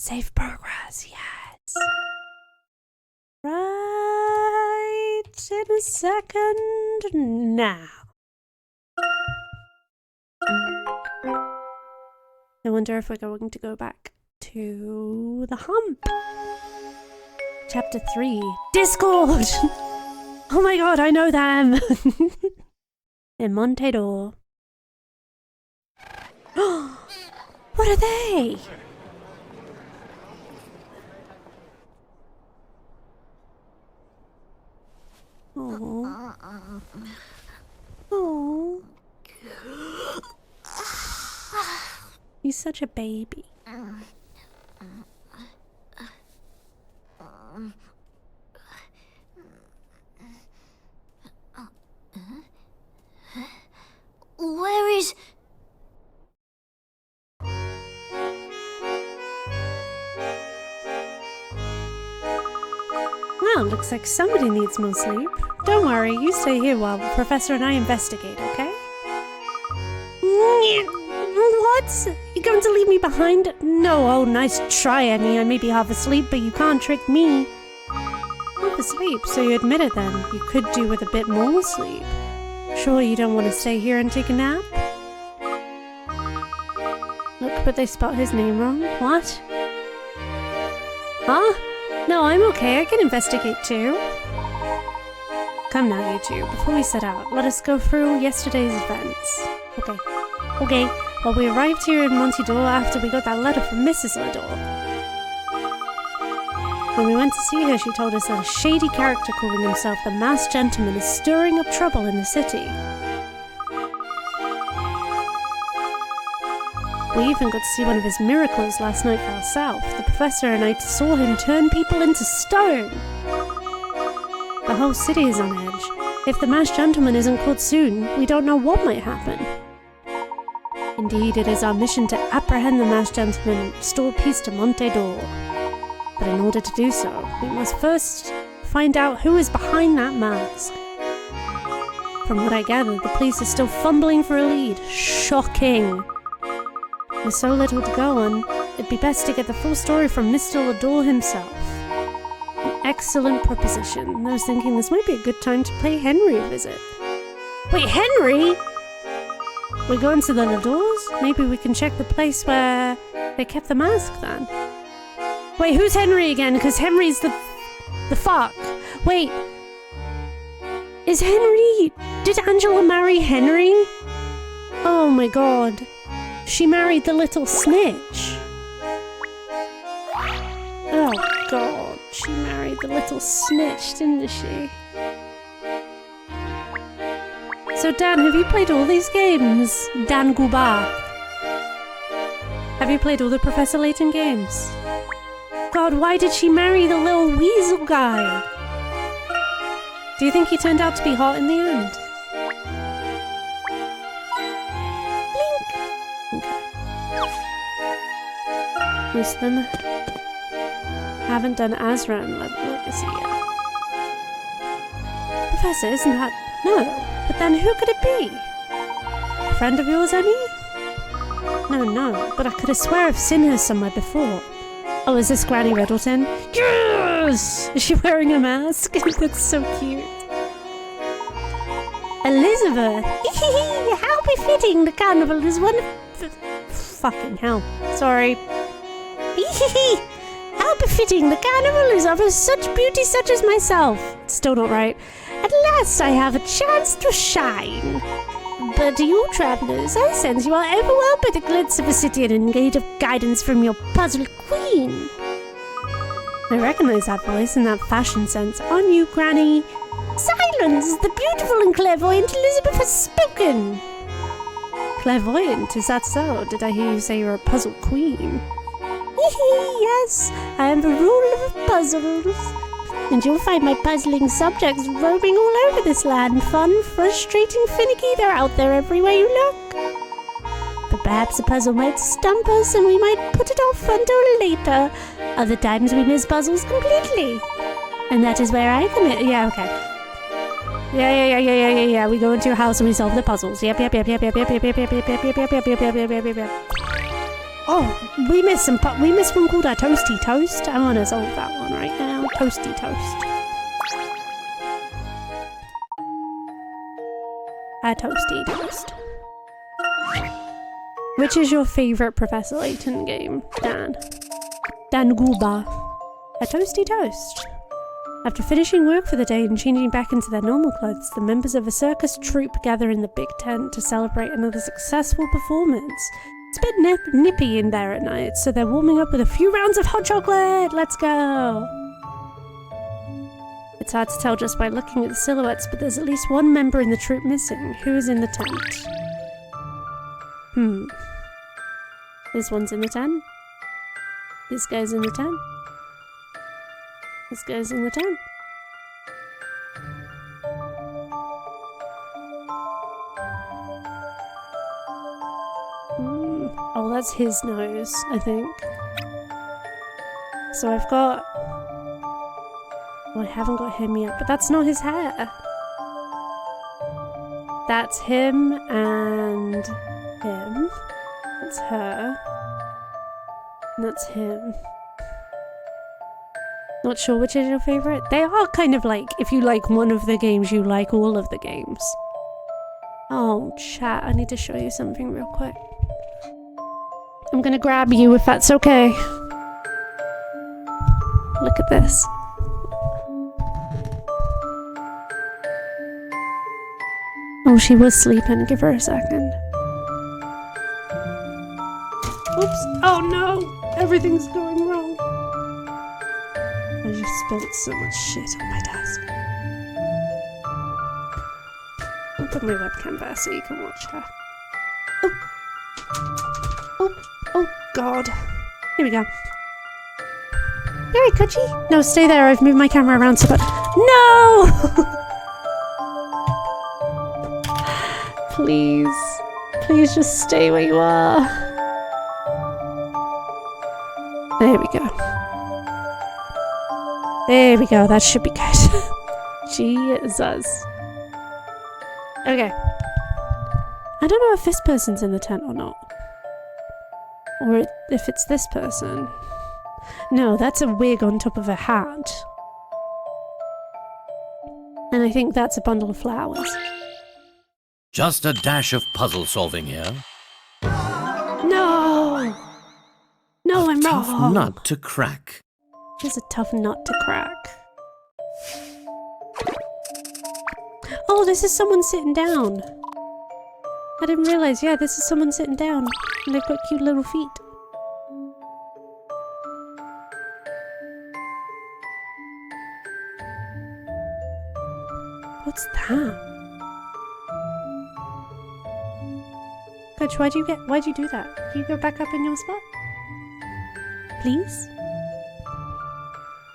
Save progress, yes. Right in a second now. I wonder if we're going to go back to the hump. Chapter 3, Discord! Oh my god, I know them! In Montedor. What are they? Oh. Oh. He's such a baby. Where is... Well, looks like somebody needs more sleep. Don't worry, you stay here while the Professor and I investigate, okay? What? You going to leave me behind? No, oh, nice try, Emmy. I may be half asleep, but you can't trick me. Half asleep, so you admit it then. You could do with a bit more sleep. Sure you don't want to stay here and take a nap? Look, but they spelled his name wrong. What? Huh? No, I'm okay. I can investigate too. Come now, you two. Before we set out, let us go through yesterday's events. Okay. Well, we arrived here in Montedor after we got that letter from Mrs. Lador. When we went to see her, she told us that a shady character calling himself the Masked Gentleman is stirring up trouble in the city. We even got to see one of his miracles last night for ourselves. The Professor and I saw him turn people into stone. The whole city is on edge. If the Masked Gentleman isn't caught soon, we don't know what might happen. Indeed, it is our mission to apprehend the Masked Gentleman and restore peace to Montedor. But in order to do so, we must first find out who is behind that mask. From what I gather, the police are still fumbling for a lead. Shocking! With so little to go on, it'd be best to get the full story from Mr. Lador himself. An excellent proposition. I was thinking this might be a good time to pay Henry a visit. Wait, Henry?! We're going to the Ladors? Maybe we can check the place where they kept the mask then. Wait, who's Henry again? Because Henry's the fuck. Wait. Is Henry... Did Angela marry Henry? Oh my god. She married the little snitch. Oh god. She married the little snitch, didn't she? So Dan, have you played all these games? Dan Guba. Have you played all the Professor Layton games? God, why did she marry the little weasel guy? Do you think he turned out to be hot in the end? Blink. Okay. Most of them haven't done Azra and Legacy yet. Professor, isn't that... No. But then who could it be? A friend of yours, Emmy? No, but I could have swear I've seen her somewhere before. Oh, is this Granny Riddleton? Yes! Is she wearing a mask? That's so cute. Elizabeth! How befitting the carnival is one of... Fucking hell. Sorry. How befitting the carnival is of such beauty such as myself. Still not right. At last I have a chance to shine. But you travellers, I sense you are overwhelmed by the glitz of a city and in need of guidance from your puzzle queen. I recognise that voice and that fashion sense. On you, Granny. Silence! The beautiful and clairvoyant Elizabeth has spoken. Clairvoyant? Is that so? Did I hear you say you're a puzzle queen? Yes, I am the ruler of puzzles. And you'll find my puzzling subjects roaming all over this land. Fun, frustrating, finicky, they're out there everywhere you look. But perhaps a puzzle might stump us and we might put it off until later. Other times we miss puzzles completely. And that is where I come in. Yeah, okay. Yeah. We go into your house and we solve the puzzles. Yep. Oh, we missed one called a Toasty Toast. I want to solve that one right now. Toasty Toast. A Toasty Toast. Which is your favourite Professor Layton game, Dan? Dan Guba. A Toasty Toast. After finishing work for the day and changing back into their normal clothes, the members of a circus troupe gather in the big tent to celebrate another successful performance. It's a bit nippy in there at night, so they're warming up with a few rounds of hot chocolate! Let's go! It's hard to tell just by looking at the silhouettes, but there's at least one member in the troupe missing. Who is in the tent? This one's in the tent. This guy's in the tent. This guy's in the tent. Oh, that's his nose, I think. So I've got... Well, I haven't got him yet, but that's not his hair. That's him and him. That's her. And that's him. Not sure which is your favourite. They are kind of like, if you like one of the games, you like all of the games. Oh, chat, I need to show you something real quick. I'm gonna grab you if that's okay. Look at this. Oh, she was sleeping. Give her a second. Oops. Oh no! Everything's going wrong. I just spilled so much shit on my desk. I'll put my webcam there so you can watch her. Oh god. Here we go. Yay, Cudgy! No, stay there. I've moved my camera around so bad. No! Please. Please just stay where you are. There we go. There we go, that should be good. Jesus. Okay. I don't know if this person's in the tent or not. Or if it's this person. No, that's a wig on top of a hat. And I think that's a bundle of flowers. Just a dash of puzzle solving here. No! No, I'm wrong! Tough nut to crack. It's a tough nut to crack. Oh, this is someone sitting down. I didn't realise, yeah, this is someone sitting down. And they've got cute little feet. What's that? Coach, why'd you do that? Can you go back up in your spot? Please?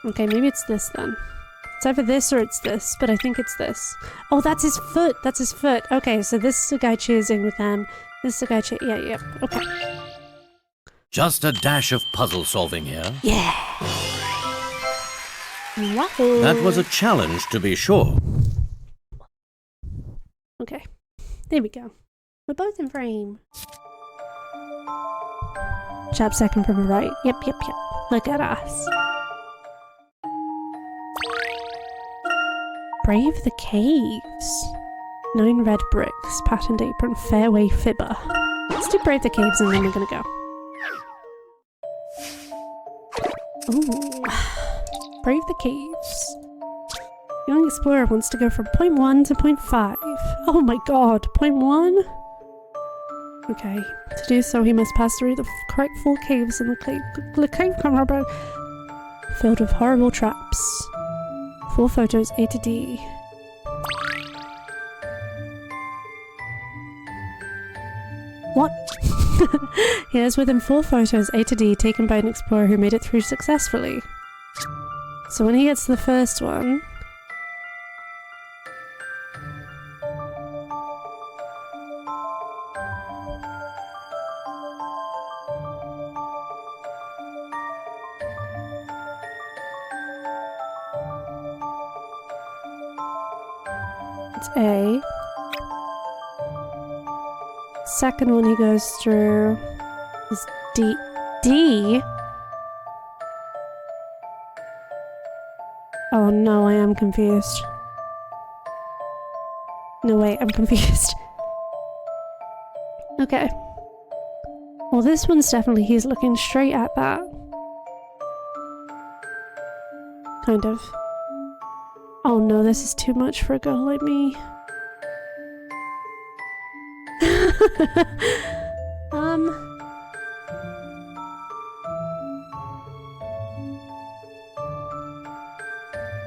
Okay, maybe it's this then. It's either this or it's this, but I think it's this. Oh, that's his foot! That's his foot! Okay, so this is the guy cheersing with them. This is the guy yeah, okay. Just a dash of puzzle solving here. Yeah! Wow! That was a challenge, to be sure. Okay, there we go. We're both in frame. Chap second from the right. Yep. Look at us. Brave the caves. 9 red bricks, patterned apron, fairway fibber. Let's do brave the caves and then we're gonna go. Ooh. Brave the caves. Young explorer wants to go from point 1 to point 5. Oh my god, point 1? Okay, to do so he must pass through the correct 4 caves in the cave camera filled with horrible traps. 4 photos A to D. What? He has with him 4 photos A to D taken by an explorer who made it through successfully. So when he gets to the first one... It's A. Second one he goes through is D? Oh no, I am confused. No, wait, I'm confused. Okay. Well, this one's definitely, he's looking straight at that. Kind of. Oh no, this is too much for a girl like me.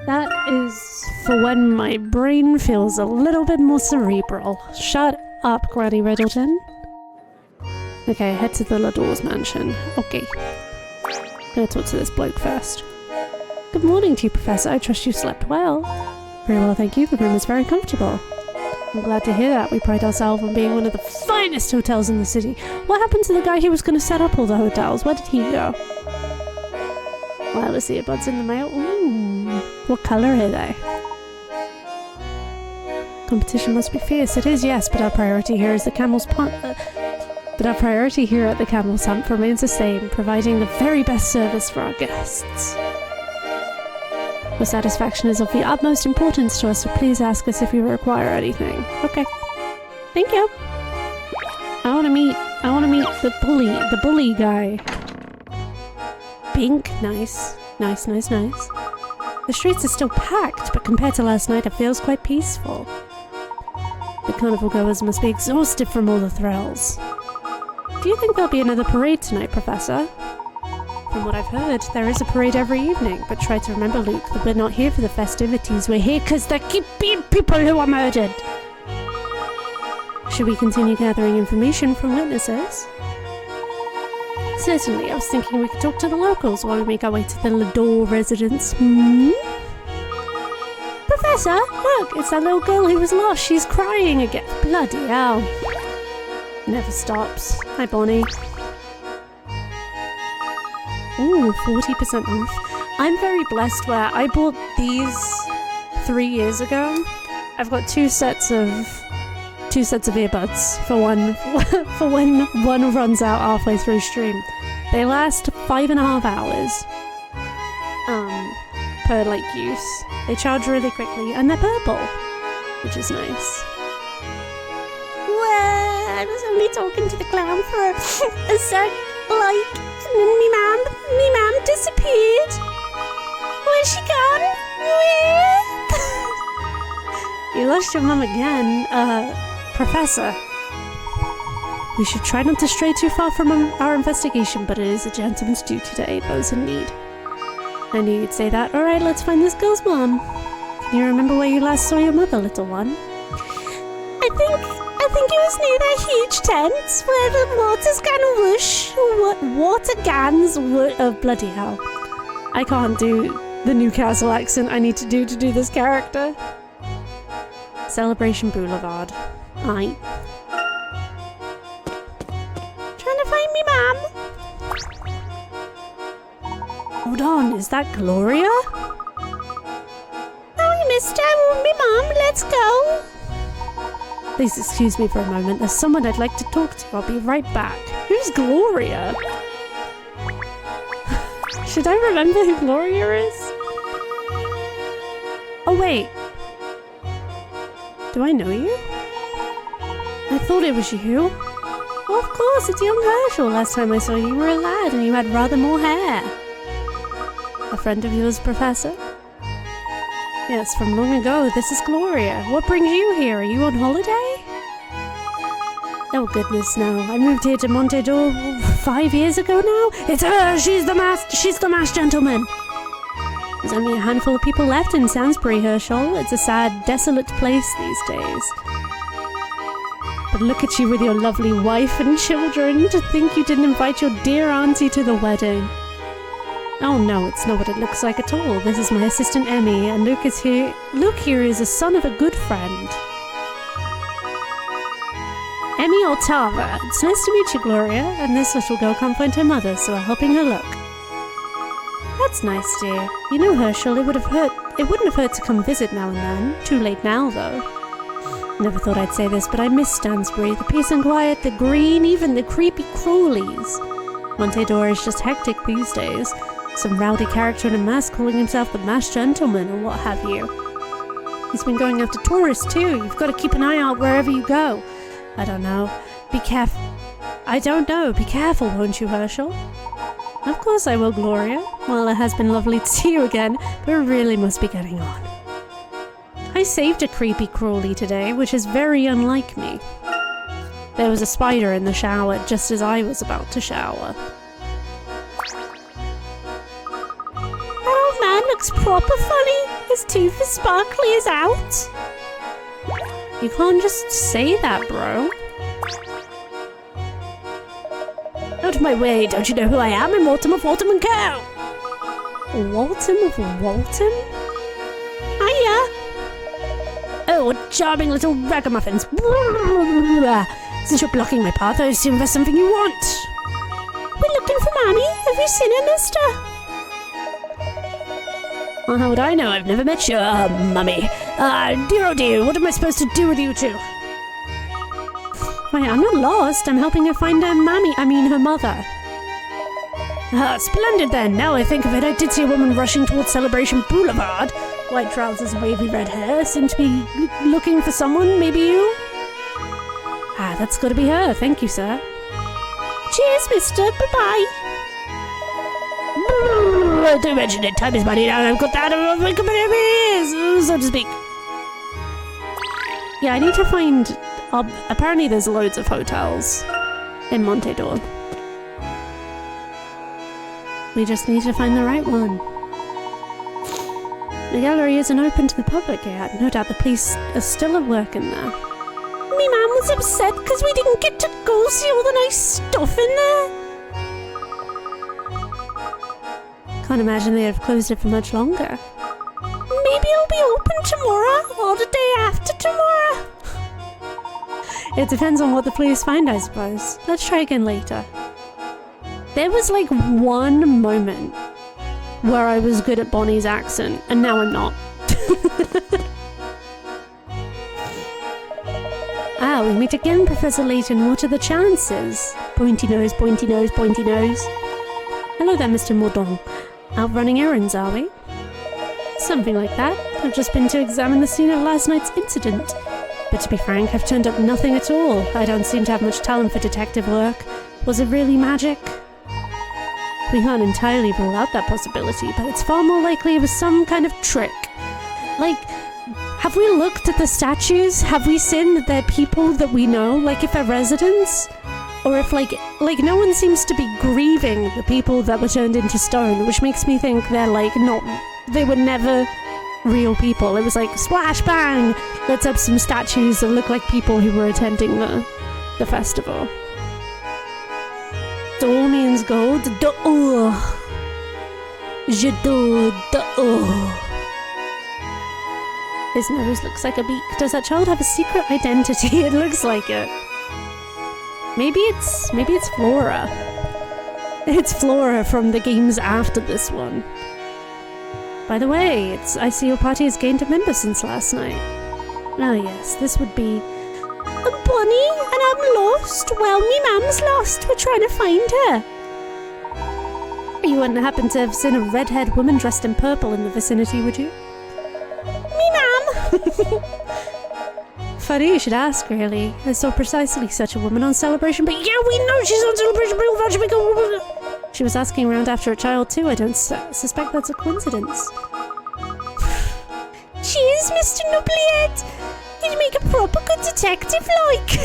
That is for when my brain feels a little bit more cerebral. Shut up, Granny Riddleton. Okay, head to the Lador's mansion. Okay. Gonna talk to this bloke first. Good morning to you, Professor. I trust you slept well. Very well, thank you. The room is very comfortable. I'm glad to hear that. We pride ourselves on being one of the finest hotels in the city. What happened to the guy who was going to set up all the hotels? Where did he go? Wireless earbuds in the mail. Ooh. What colour are they? Competition must be fierce. It is, yes, but our priority here is the Camel's But our priority here at the Camel's Hump remains the same, providing the very best service for our guests. Your satisfaction is of the utmost importance to us, so please ask us if you require anything. Okay. Thank you. I want to meet the bully guy. Pink, nice. Nice. The streets are still packed, but compared to last night, it feels quite peaceful. The carnival goers must be exhausted from all the thrills. Do you think there'll be another parade tonight, Professor? From what I've heard, there is a parade every evening, but try to remember, Luke, that we're not here for the festivities. We're here because there keep being people who are murdered. Should we continue gathering information from witnesses? Certainly, I was thinking we could talk to the locals while we make our way to the Lador residence. Professor, look, it's that little girl who was lost. She's crying again. Bloody hell. Never stops. Hi, Bonnie. Ooh, 40% off. I'm very blessed where I bought these 3 years ago. I've got two sets of earbuds for when one runs out halfway through stream. They last 5.5 hours per use. They charge really quickly and they're purple, which is nice. Well, I was only talking to the clown for a sec, and then me mum disappeared. Where's she gone? You lost your mum again, Professor. We should try not to stray too far from our investigation, but it is a gentleman's duty to aid those in need. I knew you'd say that. Alright, let's find this girl's mum. Can you remember where you last saw your mother, little one? I think it was near that huge tent where the water cans whoosh. Oh, bloody hell. I can't do the Newcastle accent I need to do this character. Celebration Boulevard. Aye. Trying to find me mum. Hold on, is that Gloria? Oh, mister, me mum, let's go. Please excuse me for a moment. There's someone I'd like to talk to. I'll be right back. Who's Gloria? Should I remember who Gloria is? Oh, wait. Do I know you? I thought it was you. Well, of course, it's young Herschel. Last time I saw you, you were a lad and you had rather more hair. A friend of yours, Professor? Yes, from long ago. This is Gloria. What brings you here? Are you on holiday? Oh, goodness, no. I moved here to Montedor 5 years ago now. It's her! She's the masked gentleman! There's only a handful of people left in Sainsbury, Herschel. It's a sad, desolate place these days. But look at you with your lovely wife and children. To think you didn't invite your dear auntie to the wedding. Oh no, it's not what it looks like at all. This is my assistant Emmy, and Luke here is a son of a good friend. Emmy Otava. It's nice to meet you, Gloria. And this little girl can't find her mother, so we're helping her look. That's nice, dear. You know, Herschel, it wouldn't have hurt to come visit now and then. Too late now, though. Never thought I'd say this, but I miss Stansbury. The peace and quiet, the green, even the creepy crawlies. Montedor is just hectic these days. Some rowdy character in a mask calling himself the Masked Gentleman or what have you. He's been going after tourists too. You've got to keep an eye out wherever you go. I don't know. Be careful. I don't know. Be careful, won't you, Herschel? Of course I will, Gloria. Well, it has been lovely to see you again, but it really must be getting on. I saved a creepy crawly today, which is very unlike me. There was a spider in the shower just as I was about to shower. That old man looks proper funny. His tooth is sparkly as out. You can't just say that, bro. Out of my way, don't you know who I am? I'm Waltham of Waltham and Co. Waltham of Waltham? Hiya! Oh, what charming little ragamuffins. Since you're blocking my path, I assume there's something you want. We're looking for Mammy. Have you seen her, mister? Well, how would I know? I've never met your mummy. Dear oh dear, what am I supposed to do with you two? Wait, I'm not lost. I'm helping her find her her mother. Splendid then. Now I think of it, I did see a woman rushing towards Celebration Boulevard. White trousers and wavy red hair. Seemed to be looking for someone. Maybe you? That's gotta be her. Thank you, sir. Cheers, mister. Bye-bye. Don't mention it. Time is money now. I've got that out of my ears, so to speak. Yeah, I need to find... apparently there's loads of hotels in Montedor. We just need to find the right one. The gallery isn't open to the public yet. No doubt the police are still at work in there. Me mum was upset because we didn't get to go see all the nice stuff in there. Can't imagine they'd have closed it for much longer. Maybe it'll be open tomorrow or the day after tomorrow. It depends on what the police find, I suppose. Let's try again later. There was like one moment where I was good at Bonnie's accent, and now I'm not. We meet again, Professor Layton. What are the chances? Pointy nose, pointy nose, pointy nose. Hello there, Mr. Mordaunt. Out running errands, are we? Something like that. I've just been to examine the scene of last night's incident. But to be frank, I've turned up nothing at all. I don't seem to have much talent for detective work. Was it really magic? We can't entirely rule out that possibility, but it's far more likely it was some kind of trick. Like, have we looked at the statues? Have we seen that they're people that we know? Like, if they're residents? Or if, like no one seems to be grieving the people that were turned into stone, which makes me think they're, like, not... They were never real people. It was like, splash, bang! Let's up some statues that look like people who were attending the festival. Do means gold. Do. Je do. Do. His nose looks like a beak. Does that child have a secret identity? It looks like it. Maybe it's Flora. It's Flora from the games after this one. By the way, I see your party has gained a member since last night. Oh yes, this would be... I'm Bonnie, and I'm lost. Well, me mum's lost. We're trying to find her. You wouldn't happen to have seen a red-haired woman dressed in purple in the vicinity, would you? Me mum! Funny you should ask, really. I saw precisely such a woman on Celebration, but yeah, we know she's on Celebration Boulevard. She was asking around after a child, too. I don't suspect that's a coincidence. Cheers, Mr. Nubblyhead. You'd make a proper good detective, like.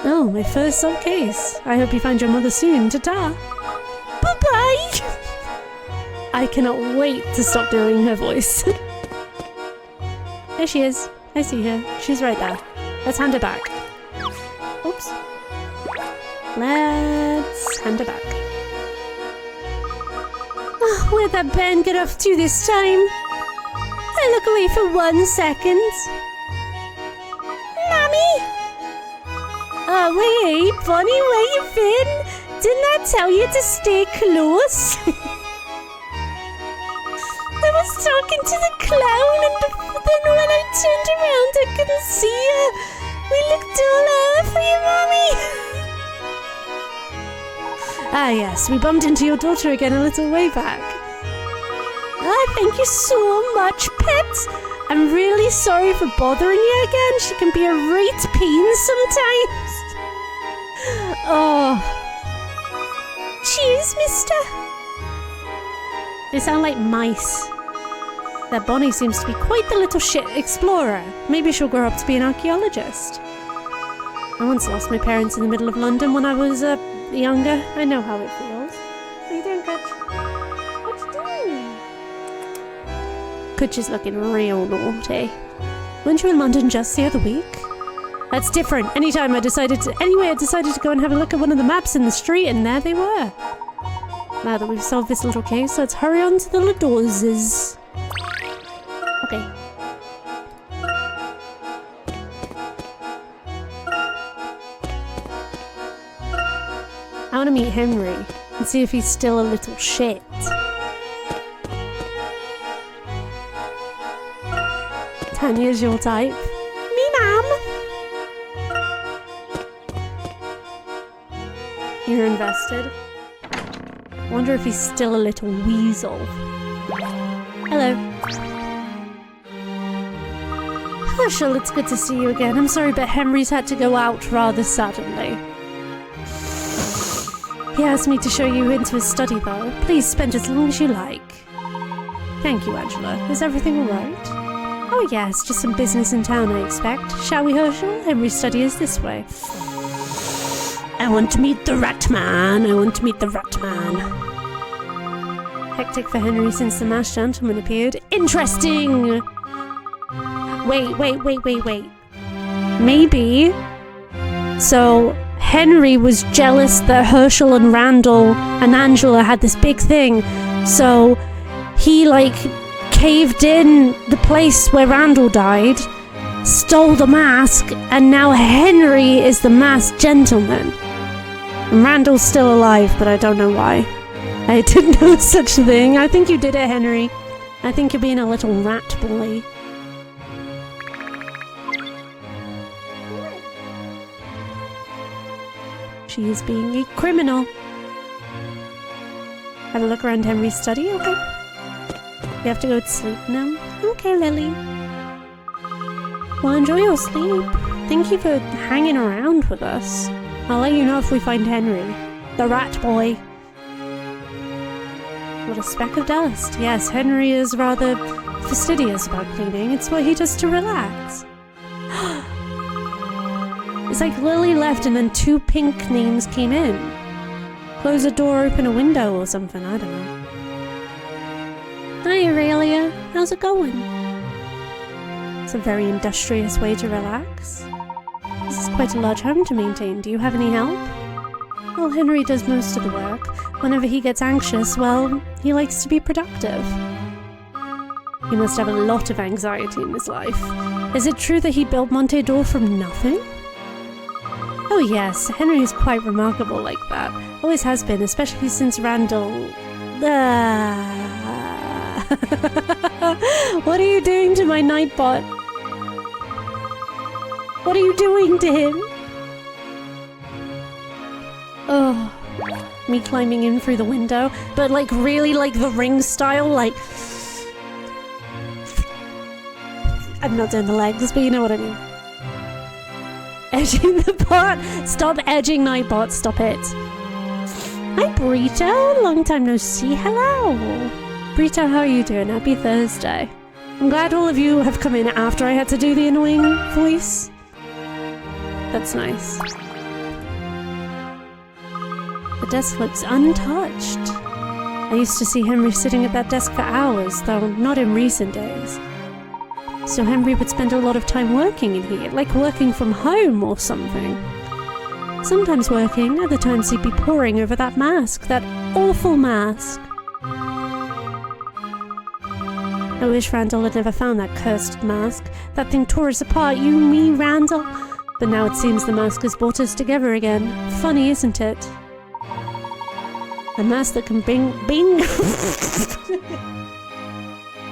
Oh, my first solved case. I hope you find your mother soon. Ta-ta. Bye-bye. I cannot wait to stop doing her voice. There she is. I see her. She's right there. Let's hand her back. Oops. Let's hand her back. Oh, where'd that band get off to this time? I look away for 1 second. Mommy! Oh, wait, Bonnie, where you been? Didn't I tell you to stay close? I was talking to the clown, and then when I turned around, I couldn't see her. We looked all over for you, Mommy. Ah, yes, we bumped into your daughter again a little way back. Ah, thank you so much, Pet. I'm really sorry for bothering you again. She can be a right pain sometimes. Oh. Cheers, mister. They sound like mice. That Bonnie seems to be quite the little shit explorer. Maybe she'll grow up to be an archaeologist. I once lost my parents in the middle of London when I was, younger. I know how it feels. What are you doing, Kutch? What you doing? Kutch is looking real naughty. Weren't you in London just the other week? That's different. Anyway, I decided to go and have a look at one of the maps in the street, and there they were. Now that we've solved this little case, let's hurry on to the doors. Okay. I want to meet Henry and see if he's still a little shit. 10 years your type. Me, ma'am. You're invested. Wonder if he's still a little weasel. Hello. Herschel, it's good to see you again. I'm sorry, but Henry's had to go out rather suddenly. He asked me to show you into his study, though. Please spend as long as you like. Thank you, Angela. Is everything alright? Oh yes, just some business in town, I expect. Shall we, Herschel? Henry's study is this way. I want to meet the Rat Man. Hectic for Henry since the masked gentleman appeared. Interesting! Wait. Maybe. So, Henry was jealous that Herschel and Randall and Angela had this big thing. So, he, caved in the place where Randall died, stole the mask, and now Henry is the masked gentleman. And Randall's still alive, but I don't know why. I didn't know such a thing. I think you did it, Henry. I think you're being a little rat boy. She is being a criminal. Have a look around Henry's study, okay? You have to go to sleep now? Okay, Lily. Well, enjoy your sleep. Thank you for hanging around with us. I'll let you know if we find Henry. The rat boy. What a speck of dust. Yes, Henry is rather fastidious about cleaning. It's what he does to relax. It's like Lily left and then 2 pink names came in. Close a door, open a window or something, I don't know. Hi Aurelia, how's it going? It's a very industrious way to relax. This is quite a large home to maintain. Do you have any help? Well, Henry does most of the work. Whenever he gets anxious, well, he likes to be productive. He must have a lot of anxiety in his life. Is it true that he built Monte d'Or from nothing? Oh yes, Henry is quite remarkable like that. Always has been, especially since Randall... What are you doing to my Nightbot? What are you doing to him? Oh, me climbing in through the window, but really the Ring style, I'm not doing the legs, but you know what I mean. Edging the bot. Stop edging Nightbot, stop it. Hi Burrito, long time no see, hello. Burrito, how are you doing? Happy Thursday. I'm glad all of you have come in after I had to do the annoying voice. That's nice. The desk looks untouched. I used to see Henry sitting at that desk for hours, though not in recent days. So Henry would spend a lot of time working in here, like working from home or something. Sometimes working, other times he'd be poring over that mask, that awful mask. I wish Randall had never found that cursed mask. That thing tore us apart, you, me, Randall. But now it seems the mask has brought us together again. Funny, isn't it? A mask that can bing...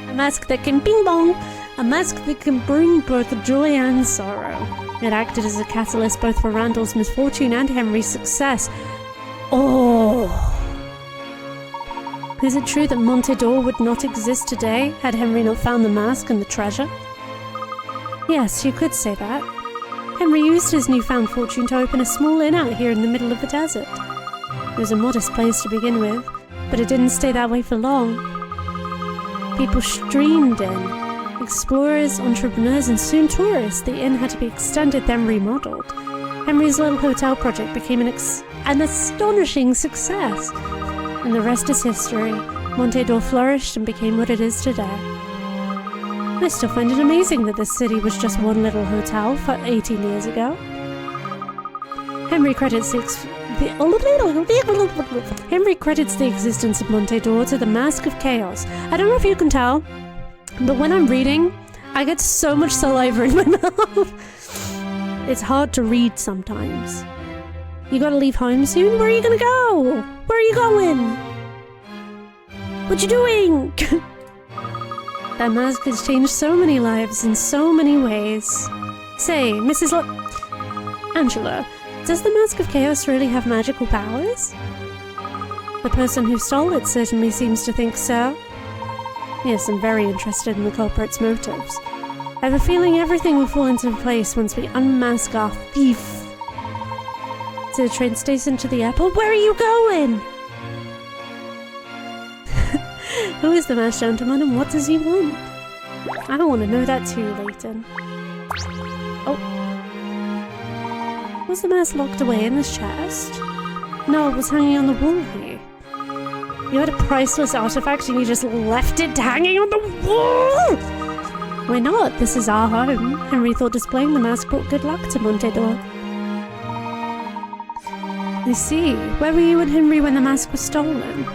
A mask that can bing-bong. A mask that can bring both joy and sorrow. It acted as a catalyst both for Randall's misfortune and Henry's success. Oh! d'Or. Is it true that Monte d'Or would not exist today had Henry not found the mask and the treasure? Yes, you could say that. Henry used his newfound fortune to open a small inn out here in the middle of the desert. It was a modest place to begin with, but it didn't stay that way for long. People streamed in. Explorers, entrepreneurs, and soon tourists. The inn had to be extended, then remodeled. Henry's little hotel project became an astonishing success. And the rest is history. Monte d'Or flourished and became what it is today. I still find it amazing that this city was just one little hotel for 18 years ago. Henry credits the existence of Monte d'Or to the Mask of Chaos. I don't know if you can tell, but when I'm reading, I get so much saliva in my mouth. It's hard to read sometimes. You gotta leave home soon? Where are you gonna go? Where are you going? What you doing? That mask has changed so many lives in so many ways. Say, Angela, does the Mask of Chaos really have magical powers? The person who stole it certainly seems to think so. Yes, I'm very interested in the culprit's motives. I have a feeling everything will fall into place once we unmask our thief. To the train station, to the airport. Where are you going? Who is the masked gentleman and what does he want? I want to know that too, Layton. Oh. Was the mask locked away in this chest? No, it was hanging on the wall here. You had a priceless artifact and you just left it hanging on the wall? Why not? This is our home. Henry thought displaying the mask brought good luck to Monte d'Or. I see. Where were you and Henry when the mask was stolen?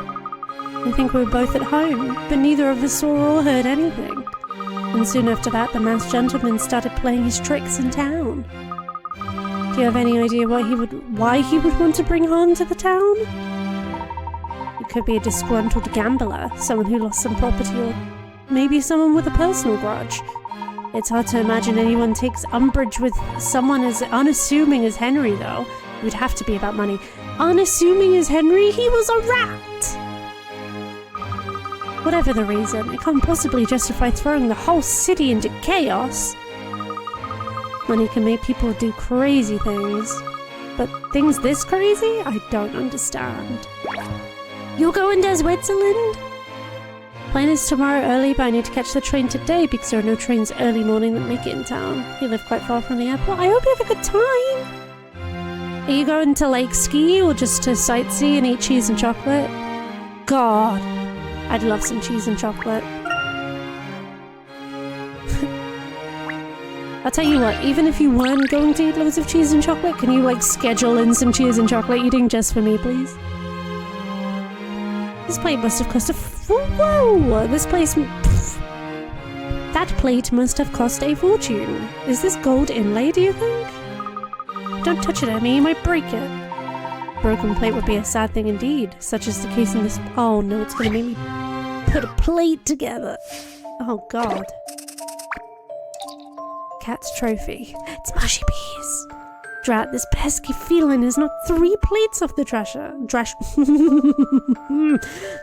I think we were both at home, but neither of us saw or heard anything. And soon after that, the masked gentleman started playing his tricks in town. Do you have any idea why he would want to bring harm to the town? It could be a disgruntled gambler, someone who lost some property, or maybe someone with a personal grudge. It's hard to imagine anyone takes umbrage with someone as unassuming as Henry, though. It would have to be about money. Unassuming as Henry? He was a rat! Whatever the reason, it can't possibly justify throwing the whole city into chaos. Money can make people do crazy things, but things this crazy? I don't understand. You're going to Switzerland? Plane is tomorrow early, but I need to catch the train today because there are no trains early morning that make it in town. You live quite far from the airport. I hope you have a good time. Are you going to Lake Ski or just to sightsee and eat cheese and chocolate? God, I'd love some cheese and chocolate. I'll tell you what, even if you weren't going to eat loads of cheese and chocolate, can you schedule in some cheese and chocolate eating just for me, please? This plate must have cost whoa! This place... That plate must have cost a fortune. Is this gold inlay, do you think? Don't touch it, Emmy, you might break it. Broken plate would be a sad thing indeed, such is the case in this... Oh no, it's gonna make me put a plate together. Oh god. Cat's trophy. It's mushy peas. Drat, this pesky feline has knocked 3 plates off the dresser.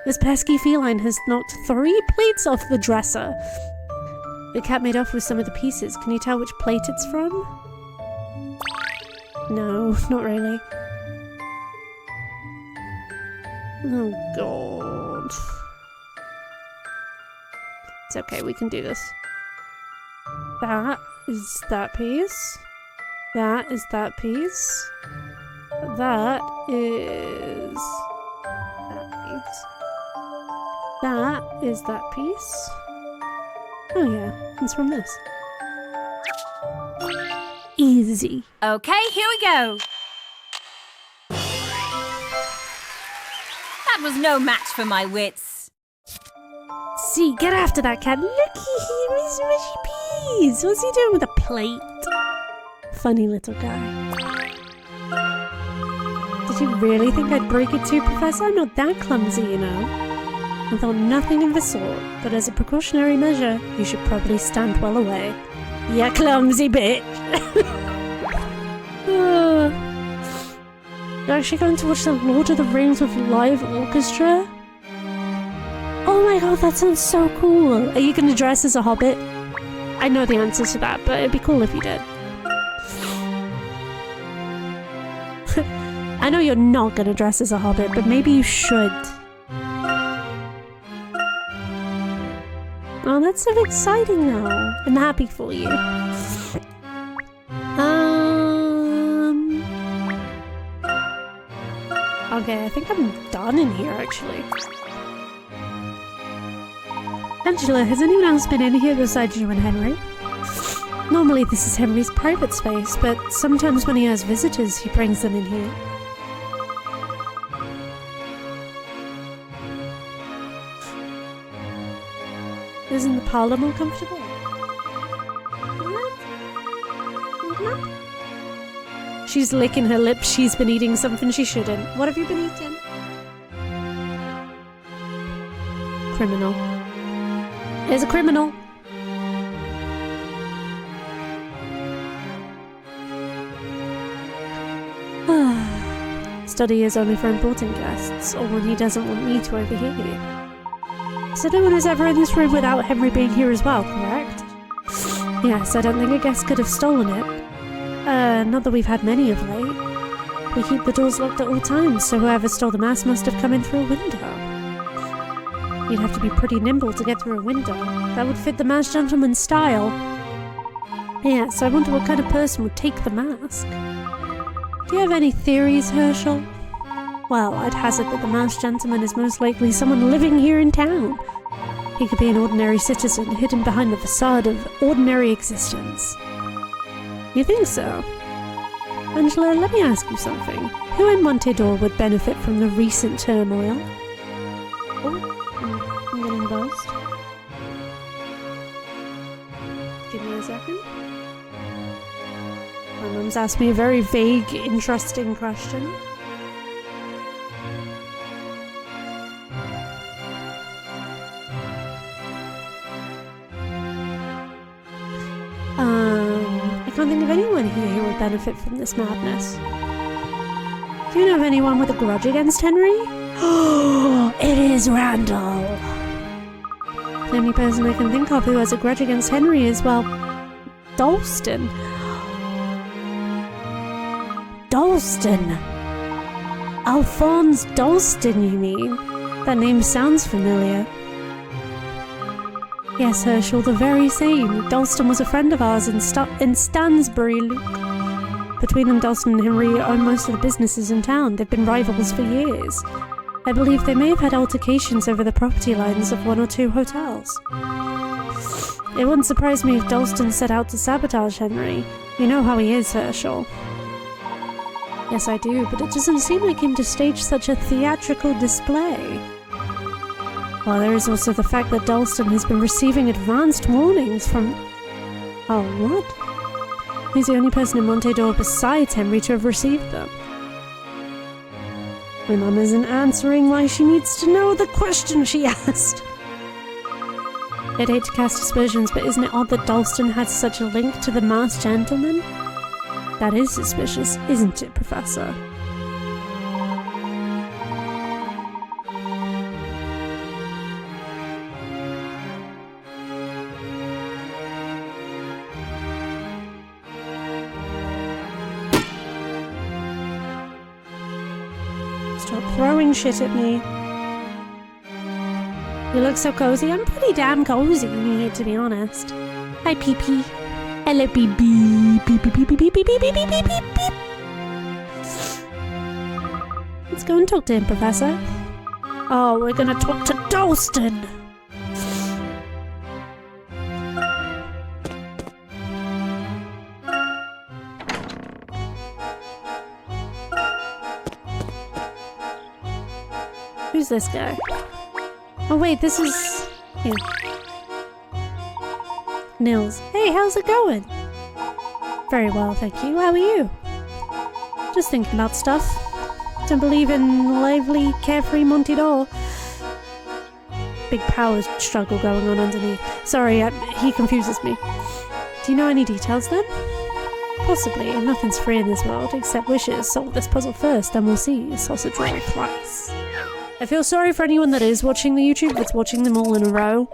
This pesky feline has knocked 3 plates off the dresser. The cat made off with some of the pieces. Can you tell which plate it's from? No, not really. Oh god. It's okay, we can do this. That is that piece. That is that piece. That is that piece. That is that piece. Oh yeah, it's from this. Easy. Okay, here we go. That was no match for my wits. See, get after that cat. Looky here, his mushy peas. What's he doing with a plate? Funny little guy. Did you really think I'd break it too, Professor? I'm not that clumsy, you know. I thought nothing of the sort, but as a precautionary measure, you should probably stand well away. You clumsy bitch! actually going to watch the Lord of the Rings with live orchestra? Oh my god, that sounds so cool. Are you going to dress as a hobbit? I know the answer to that, but it'd be cool if you did. I know you're not going to dress as a hobbit, but maybe you should. Oh, that's so exciting though. I'm happy for you. Okay, I think I'm done in here actually. Angela, has anyone else been in here besides you and Henry? Normally this is Henry's private space, but sometimes when he has visitors, he brings them in here. Isn't the parlor more comfortable? She's licking her lips. She's been eating something she shouldn't. What have you been eating? Criminal. There's a criminal. Study is only for important guests, or when he doesn't want me to overhear you. So no one is ever in this room without Henry being here as well, correct? Yes, I don't think a guest could have stolen it. Not that we've had many of late. We keep the doors locked at all times, so whoever stole the mask must have come in through a window. You'd have to be pretty nimble to get through a window. That would fit the masked gentleman's style. Yes, I wonder what kind of person would take the mask. Do you have any theories, Herschel? Well, I'd hazard that the masked gentleman is most likely someone living here in town. He could be an ordinary citizen hidden behind the facade of ordinary existence. You think so? Angela, let me ask you something. Who in Montedor would benefit from the recent turmoil? Oh, I'm getting buzzed. Give me a second. My mum's asked me a very vague, interesting question. I can't think of anyone here who would benefit from this madness. Do you know of anyone with a grudge against Henry? Oh, it is Randall! The only person I can think of who has a grudge against Henry is, well, Dalston. Dalston! Alphonse Dalston, you mean? That name sounds familiar. Yes, Herschel, the very same. Dalston was a friend of ours in Stansbury, Luke. Between them, Dalston and Henry own most of the businesses in town. They've been rivals for years. I believe they may have had altercations over the property lines of one or two hotels. It wouldn't surprise me if Dalston set out to sabotage Henry. You know how he is, Herschel. Yes, I do, but it doesn't seem like him to stage such a theatrical display. Well, there is also the fact that Dalston has been receiving advanced warnings from... Oh, what? He's the only person in Montedor besides Henry to have received them. My mum isn't answering why she needs to know the question she asked. I'd hate to cast aspersions, but isn't it odd that Dalston has such a link to the masked gentleman? That is suspicious, isn't it, Professor? Stop throwing shit at me. You look so cozy. I'm pretty damn cozy in here, to be honest. Hi, Pee-Pee. Hello, Pee-Pee. Pee-Pee-Pee-Pee-Pee-Pee-Pee-Pee-Pee-Pee. Let's go and talk to him, Professor. Oh, we're gonna talk to Dalston. Who's this guy? Oh wait, this is... him. Nils. Hey, how's it going? Very well, thank you. How are you? Just thinking about stuff. Don't believe in lively, carefree Montedor. Big power struggle going on underneath. Sorry, he confuses me. Do you know any details then? Possibly. Nothing's free in this world except wishes. Solve this puzzle first, then we'll see. Sausage roll thrice. I feel sorry for anyone that is watching the YouTube that's watching them all in a row,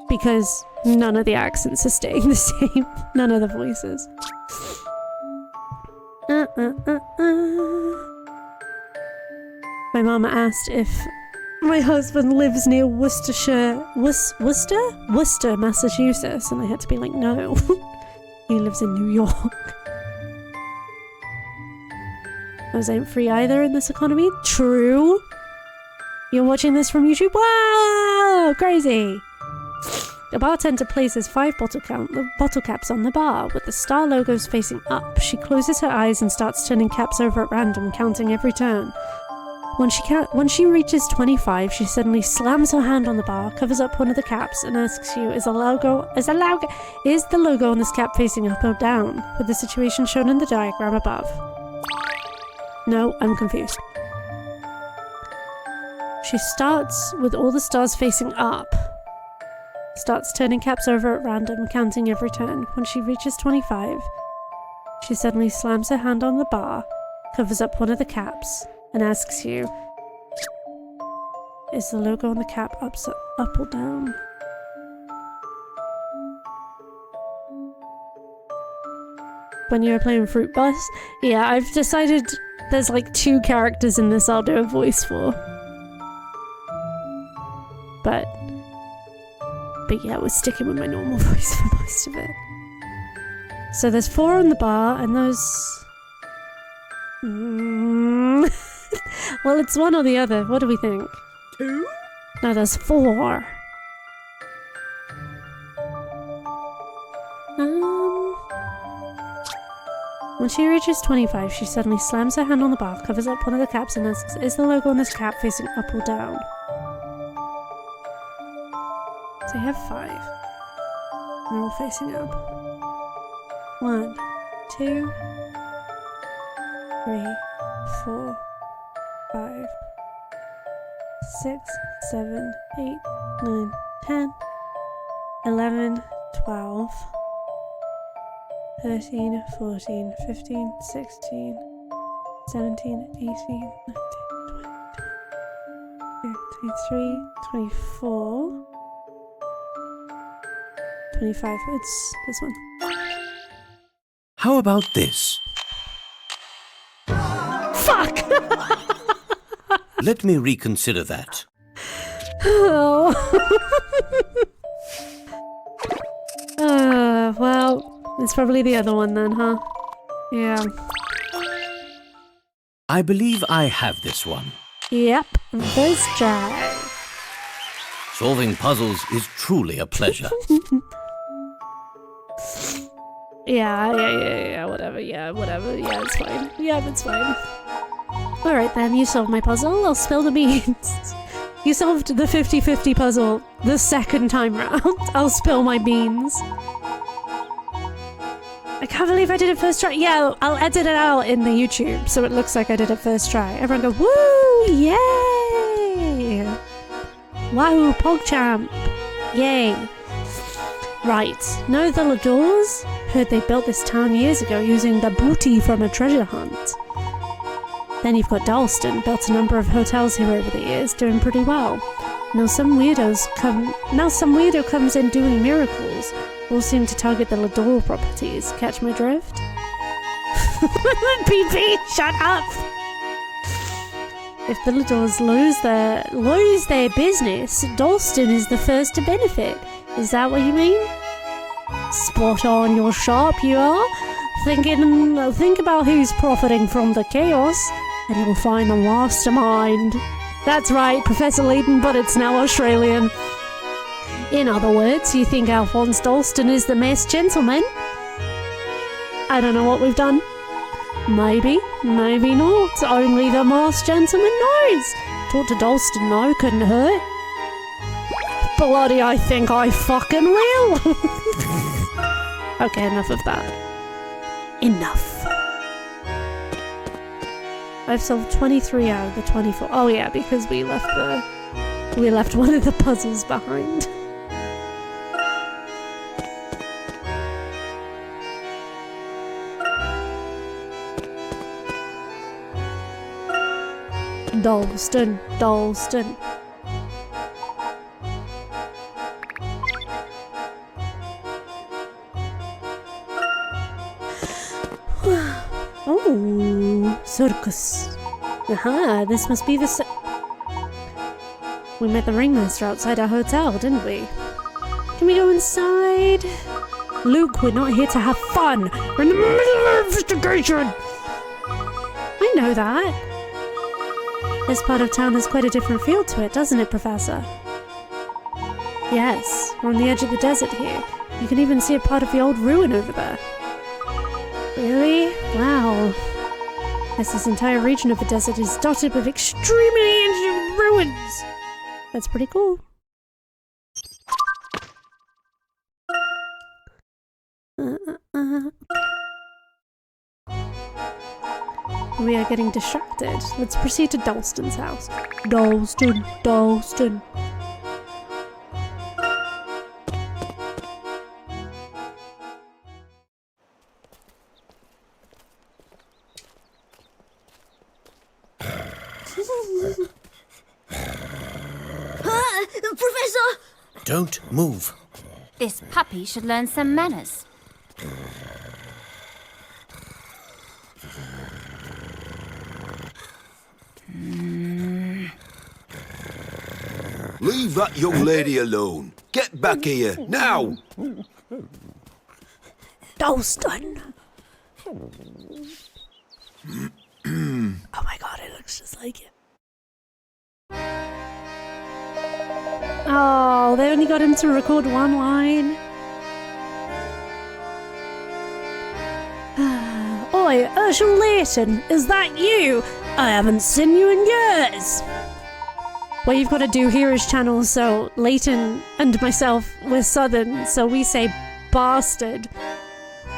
because none of the accents are staying the same. None of the voices. My mama asked if my husband lives near Worcester, Massachusetts, and I had to be like, no. He lives in New York. Those ain't free either in this economy. True. You're watching this from YouTube? Wow! Crazy! The bartender places 5 bottle caps on the bar, with the star logos facing up. She closes her eyes and starts turning caps over at random, counting every turn. When she reaches 25, she suddenly slams her hand on the bar, covers up one of the caps, and asks you, is the logo on this cap facing up or down, with the situation shown in the diagram above? No, I'm confused. She starts with all the stars facing up, starts turning caps over at random, counting every turn. When she reaches 25, she suddenly slams her hand on the bar, covers up one of the caps, and asks you, is the logo on the cap up or down? When you were playing Fruit Bus? Yeah, I've decided there's like 2 characters in this I'll do a voice for. But yeah, we're sticking with my normal voice for most of it. So there's 4 on the bar, and those... well, it's one or the other. What do we think? 2? No, there's 4. When she reaches 25, she suddenly slams her hand on the bar, covers up one of the caps, and asks, is the logo on this cap facing up or down? So I have 5. They're all facing up. 1, 2, 3, 4, 5, 6, 7, 8, 9, 10, 11, 12, 13, 14, 15, 16, 17, 18, 19, 20, 23, 24, 25. It's this one. How about this? Fuck! Let me reconsider that. Oh. Well, it's probably the other one then, huh? Yeah. I believe I have this one. Yep, first try. Solving puzzles is truly a pleasure. Yeah, whatever, yeah, it's fine. Yeah, it's fine. Alright then, you solved my puzzle, I'll spill the beans. You solved the 50-50 puzzle the second time round. I'll spill my beans. I can't believe I did it first try. Yeah, I'll edit it out in the YouTube so it looks like I did it first try. Everyone go, woo, yay! Wow, PogChamp. Yay. Right, know the Ladors? Heard they built this town years ago using the booty from a treasure hunt. Then you've got Dalston, built a number of hotels here over the years, doing pretty well. Now some weirdo comes in doing miracles. All seem to target the Lador properties. Catch my drift? PP, shut up! If the Ladors lose their business, Dalston is the first to benefit. Is that what you mean? Spot on, you're sharp, you are. Think about who's profiting from the chaos, and you'll find the mastermind. That's right, Professor Layton, but it's now Australian. In other words, you think Alphonse Dalston is the masked gentleman? I don't know what we've done. Maybe, maybe not. Only the masked gentleman knows. Talk to Dalston though, couldn't hurt. Bloody, I think I fucking will. Okay, enough of that. Enough. I've solved 23 out of the 24. Oh yeah, because we left one of the puzzles behind. Dalston, Dalston. Oh, circus. Aha, this must be the We met the ringmaster outside our hotel, didn't we? Can we go inside? Luke, we're not here to have fun. We're in the middle of an investigation. I know that. This part of town has quite a different feel to it, doesn't it, Professor? Yes, we're on the edge of the desert here. You can even see a part of the old ruin over there. Really? Wow. Yes, this entire region of the desert is dotted with extremely ancient ruins. That's pretty cool. We are getting distracted. Let's proceed to Dalston's house. Dalston, Dalston. Professor! Don't move. This puppy should learn some manners. Leave that young lady alone. Get back here, now! Dalston! Oh my god, it looks just like it. Oh, they only got him to record one line. Oi, Urshel Layton, is that you? I haven't seen you in years. What you've got to do here is channel, so Layton and myself, we're southern, so we say bastard.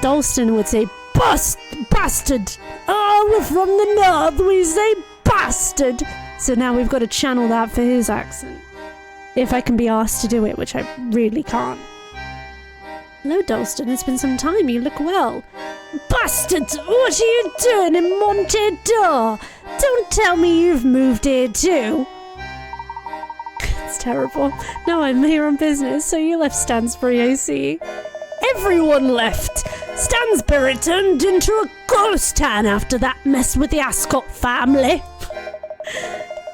Dalston would say bastard. Oh, we're from the north, we say bastard. So now we've got to channel that for his accent. If I can be asked to do it, which I really can't. Hello, Dalston. It's been some time. You look well. Bastard! What are you doing in Monte d'Or? Don't tell me you've moved here too. It's terrible. No, I'm here on business, so you left Stansbury, I see. Everyone left. Stansbury turned into a ghost town after that mess with the Ascot family.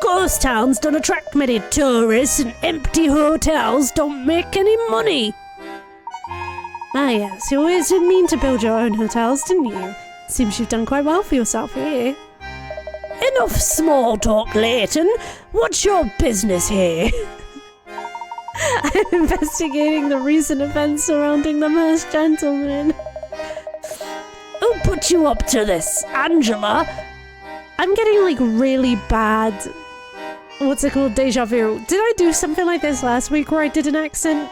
Ghost towns don't attract many tourists, and empty hotels don't make any money. Ah yes, you always did mean to build your own hotels, didn't you? Seems you've done quite well for yourself here. Enough small talk, Layton. What's your business here? I'm investigating the recent events surrounding the masked gentleman. Who put you up to this, Angela? I'm getting like really bad, what's it called, deja vu. Did I do something like this last week where I did an accent?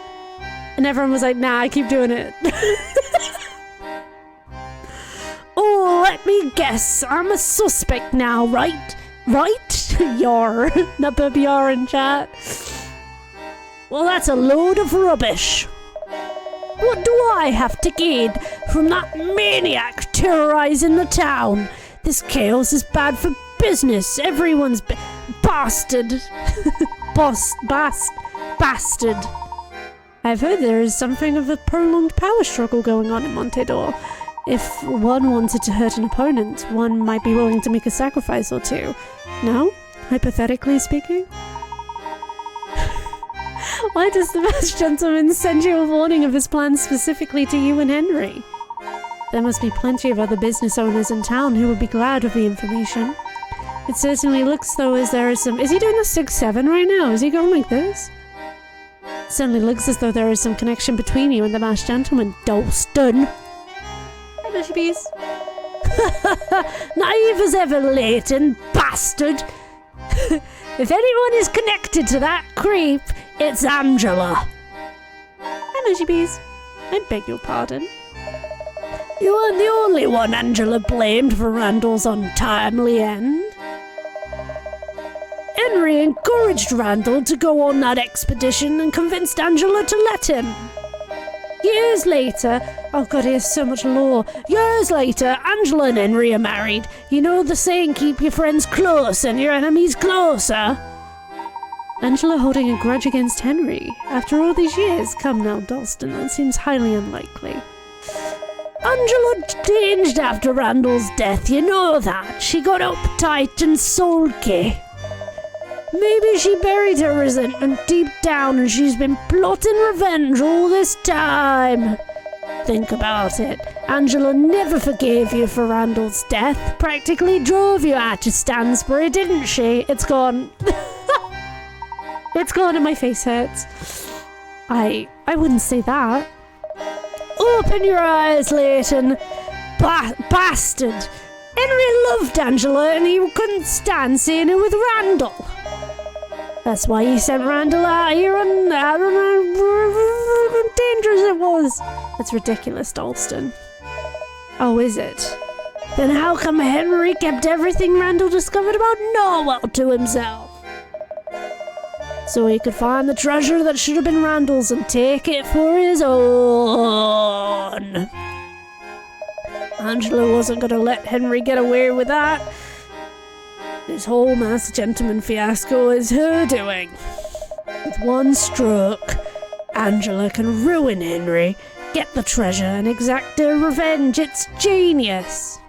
And everyone was like, nah, I keep doing it. Oh, let me guess. I'm a suspect now, right? Right? Yar. Not Bubby Yar in chat. Well, that's a load of rubbish. What do I have to gain from that maniac terrorizing the town? This chaos is bad for business. Everyone's bastard. Bastard. I've heard there is something of a prolonged power struggle going on in Monte d'Or. If one wanted to hurt an opponent, one might be willing to make a sacrifice or two. No? Hypothetically speaking? Why does the masked gentleman send you a warning of his plans specifically to you and Henry? There must be plenty of other business owners in town who would be glad of the information. It certainly looks though as there is some... Is he doing the 6-7 right now? Is he going like this? It certainly looks as though there is some connection between you and the masked gentleman, Dalston. Hi, Mushy Bees. Naive as ever, Layton, bastard. If anyone is connected to that creep, it's Angela. Hi, Mushy Bees. I beg your pardon. You weren't the only one Angela blamed for Randall's untimely end. Henry encouraged Randall to go on that expedition and convinced Angela to let him. Years later, Oh god, here's so much lore. Years later, Angela and Henry are married. You know the saying, keep your friends close and your enemies closer? Angela holding a grudge against Henry. After all these years? Come now, Dalston, that seems highly unlikely. Angela changed after Randall's death, you know that. She got uptight and sulky. Maybe she buried her resentment deep down and she's been plotting revenge all this time. Think about it. Angela never forgave you for Randall's death. Practically drove you out to Stansbury, didn't she? It's gone. It's gone and my face hurts. I wouldn't say that. Open your eyes, Layton. Bastard. Henry loved Angela and he couldn't stand seeing her with Randall. That's why he sent Randall out here and I don't know how dangerous it was. That's ridiculous, Dalston. Oh, is it? Then how come Henry kept everything Randall discovered about Norwell to himself? So he could find the treasure that should have been Randall's and take it for his own. Angela wasn't going to let Henry get away with that. This whole masked gentleman fiasco is her doing. With one stroke, Angela can ruin Henry, get the treasure, and exact her revenge. It's genius.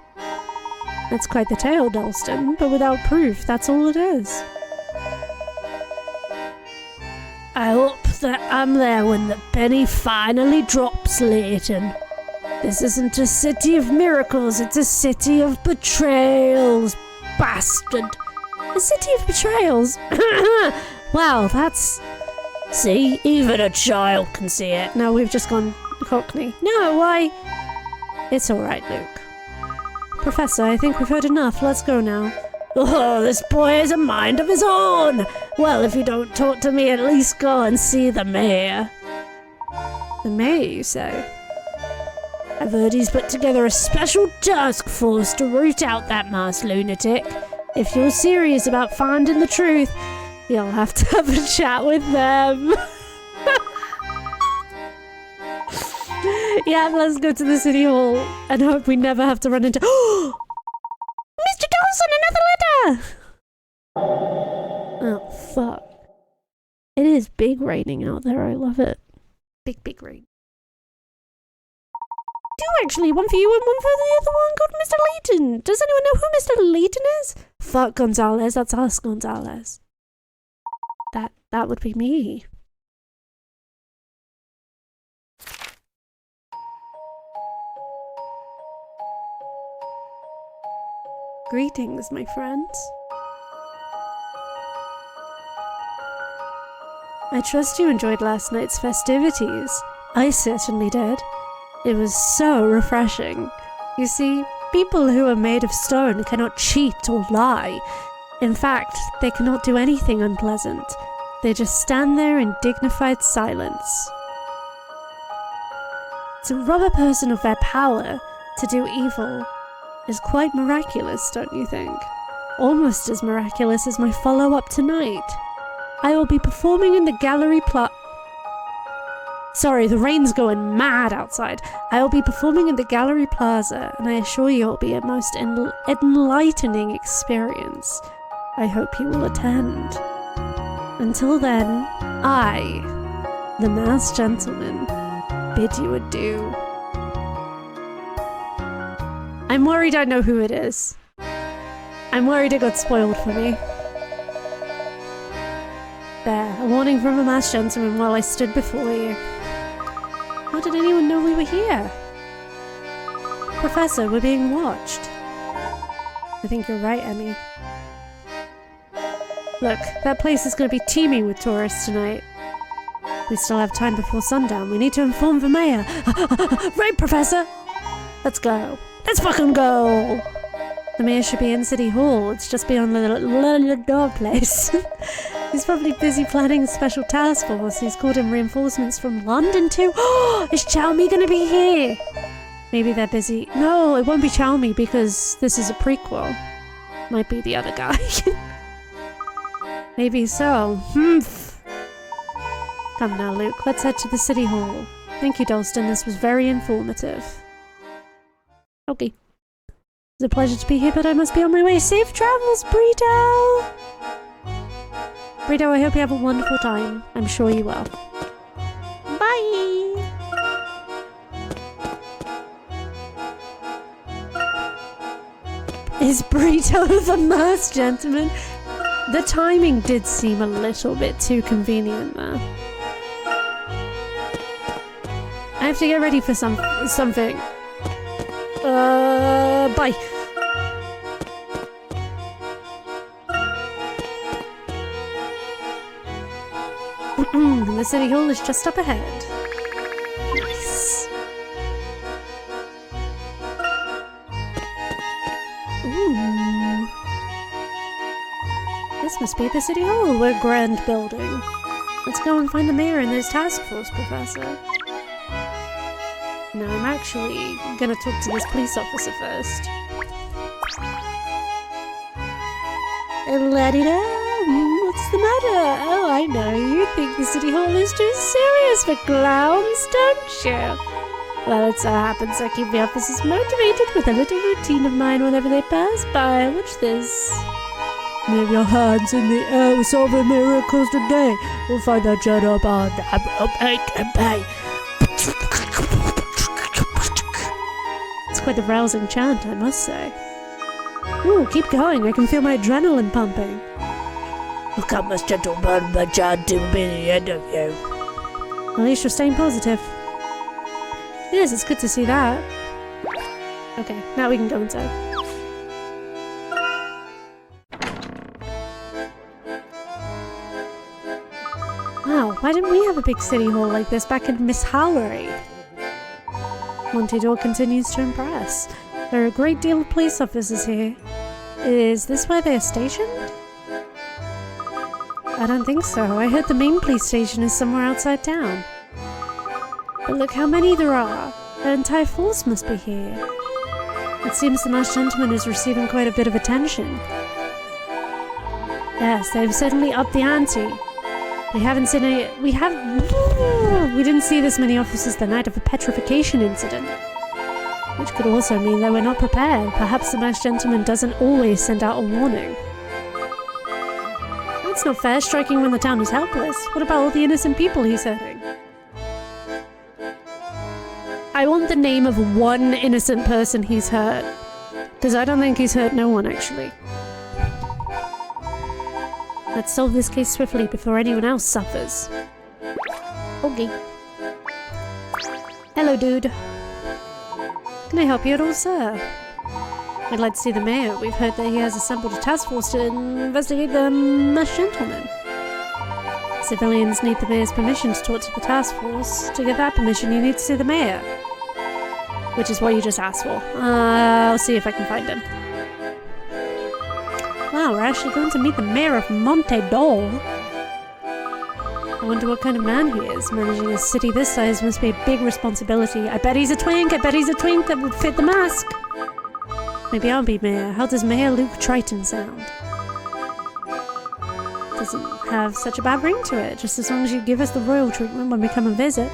That's quite the tale, Dalston, but without proof, that's all it is. I hope that I'm there when the penny finally drops, Layton. This isn't a city of miracles, it's a city of betrayals, bastard. A city of betrayals? Wow, that's... See, even a child can see it. Now we've just gone Cockney. No, why? It's alright, Luke. Professor, I think we've heard enough. Let's go now. Oh, this boy has a mind of his own! Well, if you don't talk to me, at least go and see the mayor. The mayor, you say? I've heard he's put together a special task force to root out that masked lunatic. If you're serious about finding the truth, you'll have to have a chat with them. Yeah, let's go to the city hall and hope we never have to run into... Mr. Dawson, another letter! Oh, fuck. It is big raining out there, I love it. Big rain. Two actually, one for you and one for the other one called Mr. Layton. Does anyone know who Mr. Layton is? Fuck Gonzalez, that's us, Gonzalez. That would be me. Greetings, my friends. I trust you enjoyed last night's festivities. I certainly did. It was so refreshing. You see, people who are made of stone cannot cheat or lie. In fact, they cannot do anything unpleasant. They just stand there in dignified silence. To rob a person of their power to do evil is quite miraculous, don't you think? Almost as miraculous as my follow-up tonight. I will be performing in the gallery Sorry, the rain's going mad outside. I will be performing in the Gallery Plaza, and I assure you it will be a most enlightening experience. I hope you will attend. Until then, I, the masked gentleman, bid you adieu. I'm worried I know who it is. I'm worried it got spoiled for me. There, a warning from a masked gentleman while I stood before you. How did anyone know we were here? Professor, we're being watched. I think you're right, Emmy. Look, that place is going to be teeming with tourists tonight. We still have time before sundown. We need to inform the mayor. Right, Professor? Let's go. Let's fucking go! The mayor should be in City Hall. It's just beyond the dog place. He's probably busy planning a special task force. He's called in reinforcements from London too. Is Chalmy gonna be here? Maybe they're busy. No, it won't be Chalmy because this is a prequel. Might be the other guy. Maybe so. Come now, Luke. Let's head to the City Hall. Thank you, Dalston. This was very informative. Okay. It's a pleasure to be here, but I must be on my way. Safe travels, Brito! Brito, I hope you have a wonderful time. I'm sure you will. Bye! Is Brito the masked gentleman? The timing did seem a little bit too convenient there. I have to get ready for something. Bye. The city hall is just up ahead. Nice. Ooh. This must be the city hall, a grand building. Let's go and find the mayor and his task force, Professor. No, I'm actually gonna talk to this police officer first. La-di-da! What's the matter? Oh, I know. You think the city hall is too serious for clowns, don't you? Well, it so happens I keep the officers motivated with a little routine of mine whenever they pass by. Watch this. Leave your hands in the air. We're solving miracles today. We'll find that job on the It's quite a rousing chant, I must say. Ooh, keep going. I can feel my adrenaline pumping. Look up, Miss Gentleman, my chant will be the end of you. At least you're staying positive. Yes, it's good to see that. Okay, now we can go inside. Wow, why didn't we have a big city hall like this back in Miss Howlery? Montador continues to impress. There are a great deal of police officers here. Is this where they are stationed? I don't think so. I heard the main police station is somewhere outside town. But look how many there are. An entire force must be here. It seems the masked gentleman is receiving quite a bit of attention. Yes, they've certainly upped the ante. We didn't see this many officers the night of the petrification incident. Which could also mean that we're not prepared. Perhaps the masked gentleman doesn't always send out a warning. That's not fair, striking when the town is helpless. What about all the innocent people he's hurting? I want the name of one innocent person he's hurt. Because I don't think he's hurt no one, actually. Let's solve this case swiftly before anyone else suffers. Okay. Hello, dude. Can I help you at all, sir? I'd like to see the mayor. We've heard that he has assembled a task force to investigate the masked gentleman. Civilians need the mayor's permission to talk to the task force. To get that permission, you need to see the mayor. Which is what you just asked for. I'll see if I can find him. Wow, we're actually going to meet the mayor of Montador. I wonder what kind of man he is. Managing a city this size must be a big responsibility. I bet he's a twink. I bet he's a twink that would fit the mask. Maybe I'll be mayor. How does Mayor Luke Triton sound? Doesn't have such a bad ring to it, just as long as you give us the royal treatment when we come and visit.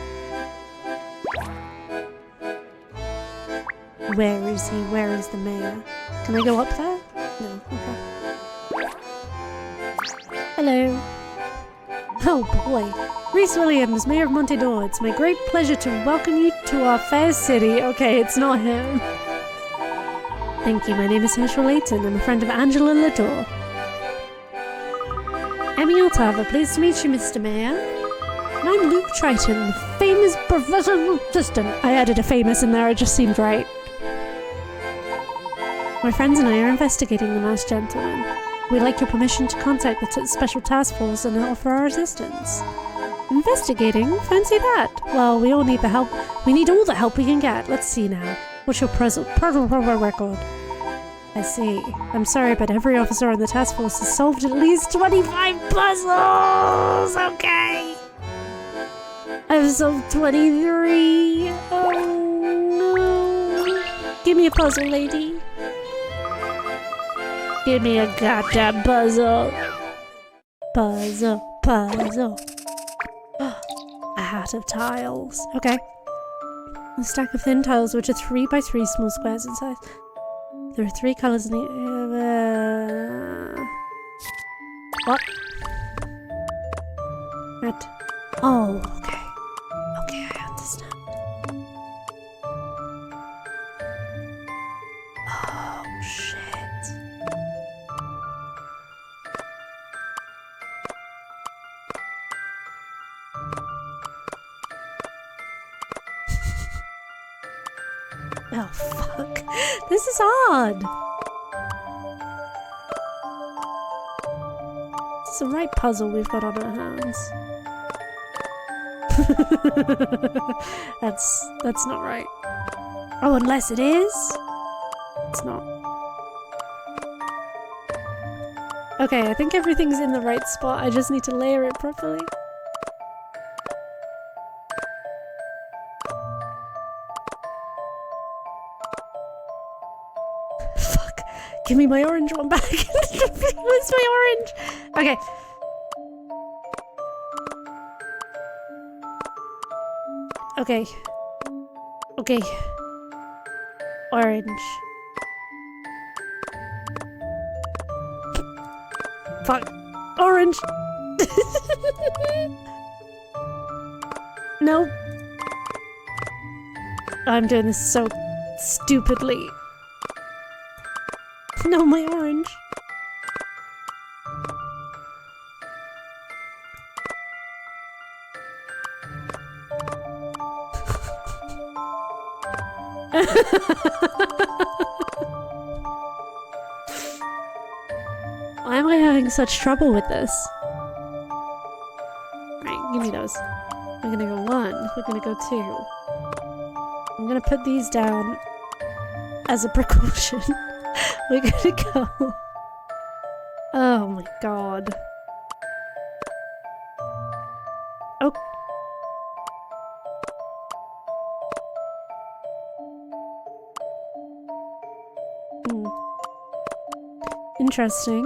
Where is he? Where is the mayor? Can I go up there? No, okay. Hello. Oh boy. Reese Williams, Mayor of Montador. It's my great pleasure to welcome you to our fair city. Okay, it's not him. Thank you, my name is Layton. I'm a friend of Angela Lador. Emmy Altava, pleased to meet you, Mr. Mayor. And I'm Luke Triton, the famous professor assistant. I added a famous in there, it just seemed right. My friends and I are investigating the masked gentleman. We'd like your permission to contact the special task force and offer our assistance. Investigating? Fancy that? Well, we all need the help. We need all the help we can get. Let's see now. What's your record? I see. I'm sorry, but every officer on the task force has solved at least 25 puzzles! Okay! I've solved 23! Oh no! Give me a puzzle, lady. Give me a goddamn puzzle. Puzzle. A hat of tiles. Okay. A stack of thin tiles which are 3 by 3 small squares in size. There are 3 colours in the... What? Red. Oh, okay. Okay, I understand. Oh, shit. Oh, fuck. This is odd. It's the right puzzle we've got on our hands. That's not right. Oh, unless it is? It's not. Okay, I think everything's in the right spot. I just need to layer it properly. Fuck. Give me my orange one back. Where's my orange? Okay. Okay. Okay. Orange. Fuck. Orange. No. I'm doing this so stupidly. No, my orange. Why am I having such trouble with this? Right, give me those. We're gonna go 1, we're gonna go 2. I'm gonna put these down as a precaution. We're gonna go. Oh my god. Oh. Interesting.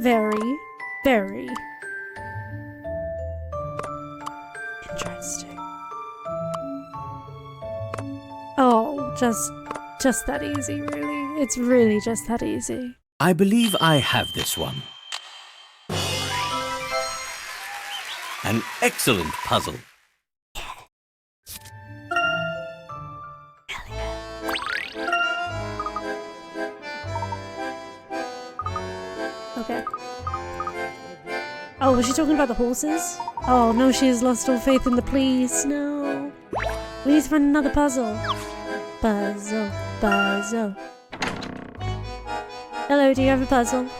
Very, very interesting. Oh, just that easy, really. It's really just that easy. I believe I have this one. An excellent puzzle. Okay. Oh, was she talking about the horses? Oh no, she has lost all faith in the police. No. We need to find another puzzle. Puzzle, puzzle. Hello, do you have a puzzle? Do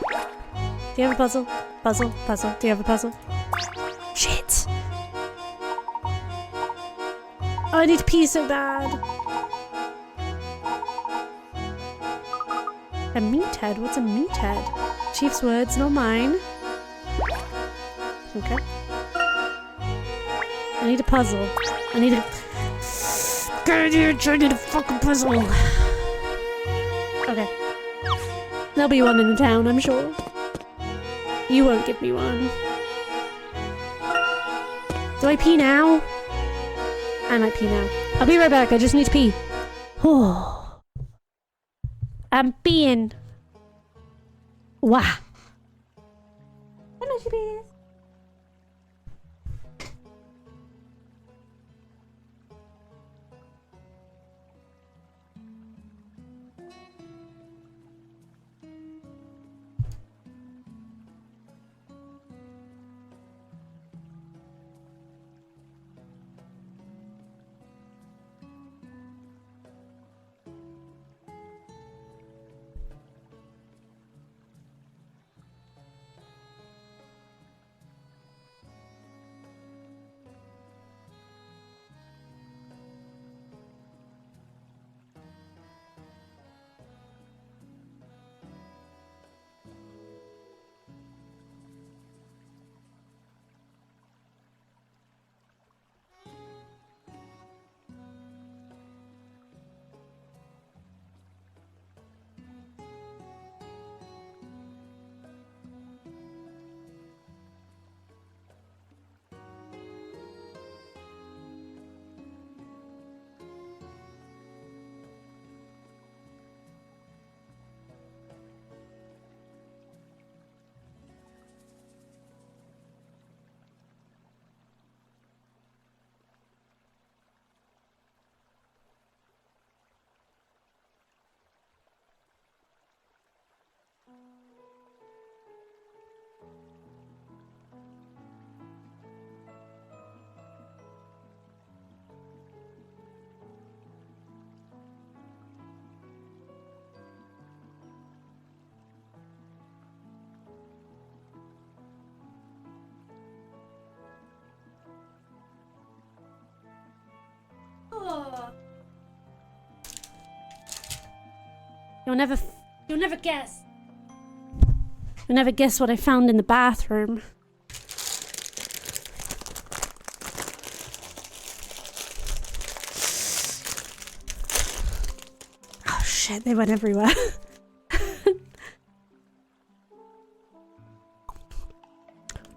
you have a puzzle? Puzzle, puzzle. Do you have a puzzle? Shit! Oh, I need to pee so bad. A meathead? What's a meathead? Chief's words, not mine. Okay. I need a puzzle. I need a... God, I need a fucking puzzle. Okay. There'll be one in the town, I'm sure. You won't give me one. Do I pee now? I might pee now. I'll be right back, I just need to pee. Oh. I'm peeing. Wow. How much you pee? You'll never guess. You'll never guess what I found in the bathroom. Oh shit, they went everywhere.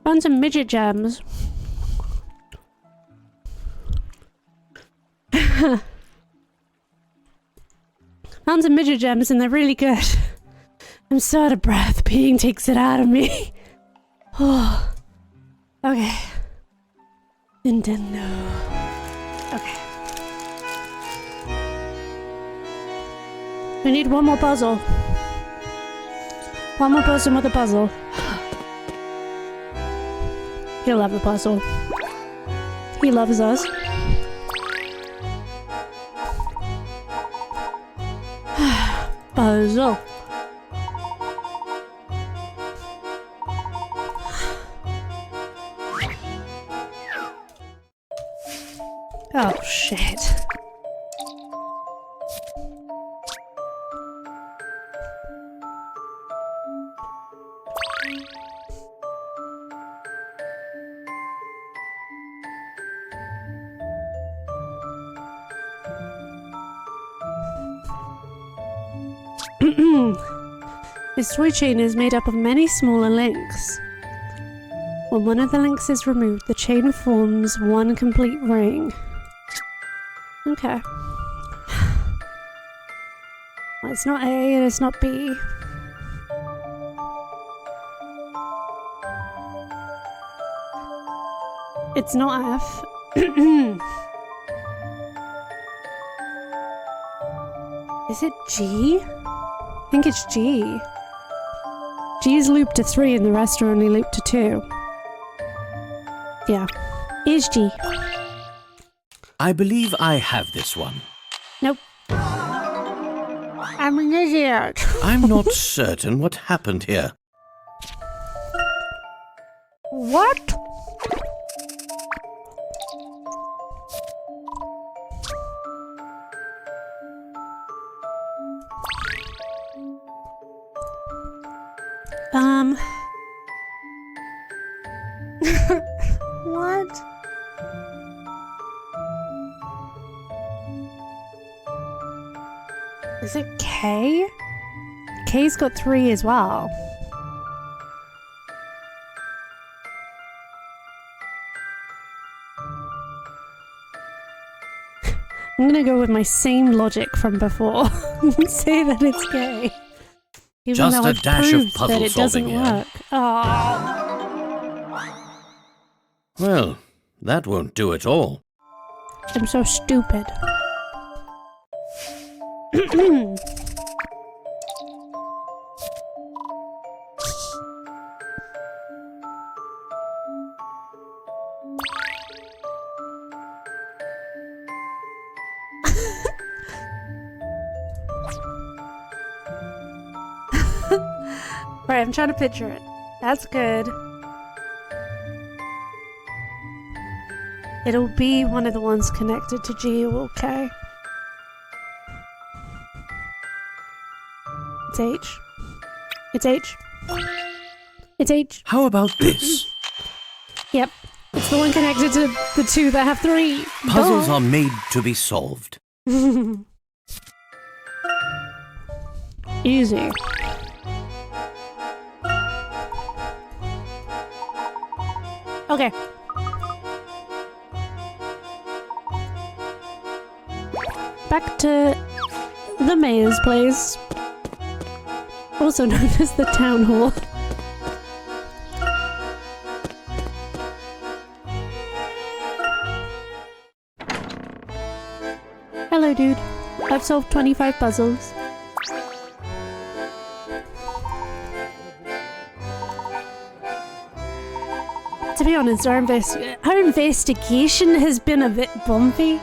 Found some midget gems. Found some midget gems and they're really good. I'm so out of breath. Peeing takes it out of me. Oh. Okay. Nintendo. Okay. We need one more puzzle. One more person with a puzzle. He'll have the puzzle. He loves us. Puzzle. Oh shit. This toy chain is made up of many smaller links. When one of the links is removed, the chain forms one complete ring. Okay. Well, it's not A and it's not B. It's not F. Is it G? I think it's G. G is looped to 3 and the rest are only looped to 2. Yeah. Is G. I believe I have this one. Nope. I'm an idiot. I'm not certain what happened here. What? What? Is it K? K's got 3 as well. I'm gonna go with my same logic from before and say that it's K. Even Just though a I've dash of proved puzzle that it doesn't solving here. work. Oh. Well, that won't do at all. I'm so stupid. Right, I'm trying to picture it. That's good. It'll be one of the ones connected to G or K. It's H. It's H. It's H. How about this? Yep. It's the one connected to the 2 that have 3. Puzzles are made to be solved. Easy. Okay. Back to the mayor's place, also known as the town hall. Hello, dude. I've solved 25 puzzles. To be honest, our investigation has been a bit bumpy.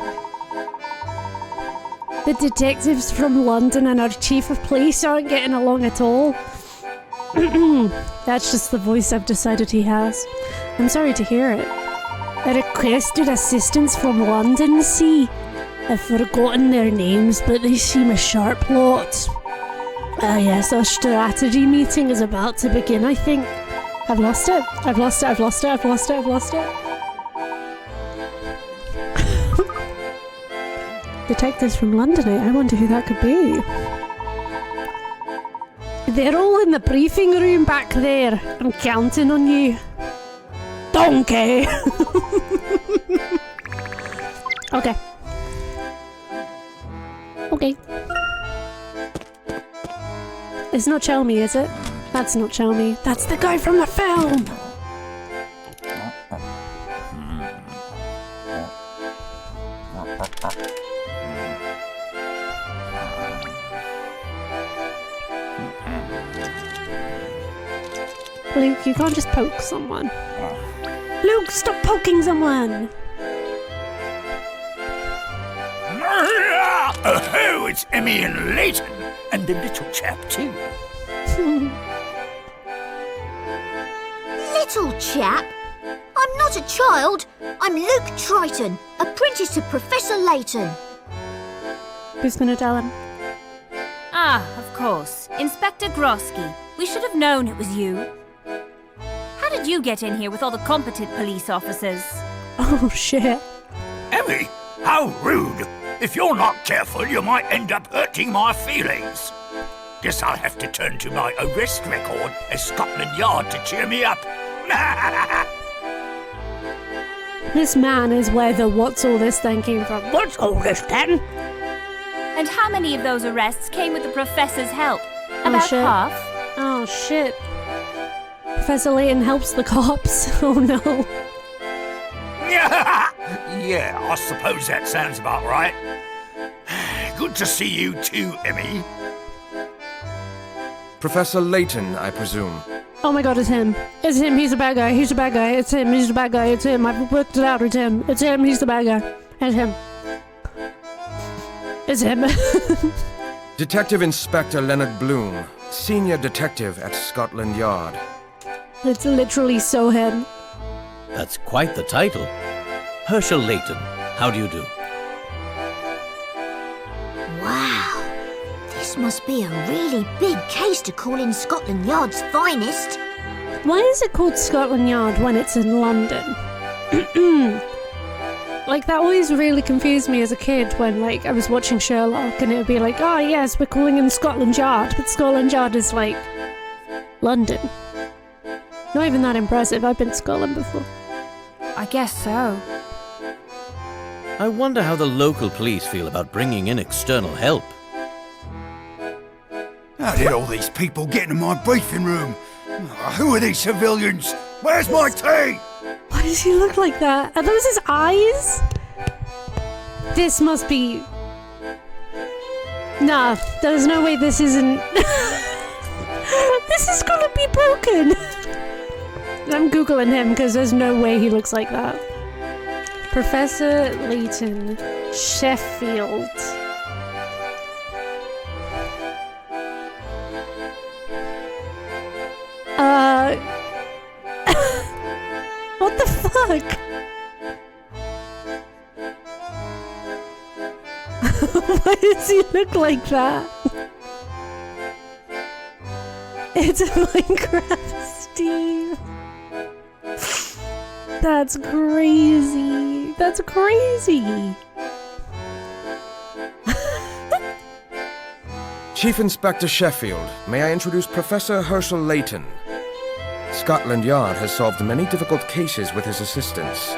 The detectives from London and our chief of police aren't getting along at all. That's just the voice I've decided he has. I'm sorry to hear it. I requested assistance from London, see? I've forgotten their names, but they seem a sharp lot. Yes, our strategy meeting is about to begin, I think. I've lost it. I've lost it. I've lost it. I've lost it. I've lost it. Detectives from London, I wonder who that could be. They're all in the briefing room back there. I'm counting on you. Donkey! Okay. Okay. It's not Chelmy, is it? That's not Chelmy. That's the guy from the film! Luke, you can't just poke someone. Luke, stop poking someone! Oh, it's Emmy and Layton, and the little chap too. Little chap? I'm not a child. I'm Luke Triton, apprentice to Professor Layton. Who's gonna tell him? Ah, of course. Inspector Grosky. We should have known it was you. How did you get in here with all the competent police officers? Oh shit. Emmy, how rude. If you're not careful, you might end up hurting my feelings. Guess I'll have to turn to my arrest record at Scotland Yard to cheer me up. This man is where the what's all this then came from. What's all this then? And how many of those arrests came with the professor's help? About shit. half? Oh shit. Professor Layton helps the cops. Oh no. Yeah, I suppose that sounds about right. Good to see you too, Emmy. Professor Layton, I presume. Oh my god, it's him. It's him, he's a bad guy. He's a bad guy. It's him, he's a bad guy. It's him. I've worked it out. It's him. It's him, he's the bad guy. It's him. It's him. Detective Inspector Leonard Bloom, Senior Detective at Scotland Yard. It's literally so him. That's quite the title. Herschel Layton, how do you do? Wow. This must be a really big case to call in Scotland Yard's finest. Why is it called Scotland Yard when it's in London? Like, that always really confused me as a kid when, like, I was watching Sherlock and it would be like, oh yes, we're calling in Scotland Yard, but Scotland Yard is, like, London. Not even that impressive. I've been to Scotland before. I guess so. I wonder how the local police feel about bringing in external help. How did all these people get into my briefing room? Who are these civilians? Where's my tea? Why does he look like that? Are those his eyes? This must be... Nah, there's no way this isn't... This is gonna be broken! I'm googling him because there's no way he looks like that. Professor Layton, Sheffield. What the fuck? Why does he look like that? It's a Minecraft Steve. That's crazy. That's crazy. Chief Inspector Sheffield, may I introduce Professor Herschel Layton. Scotland Yard has solved many difficult cases with his assistance.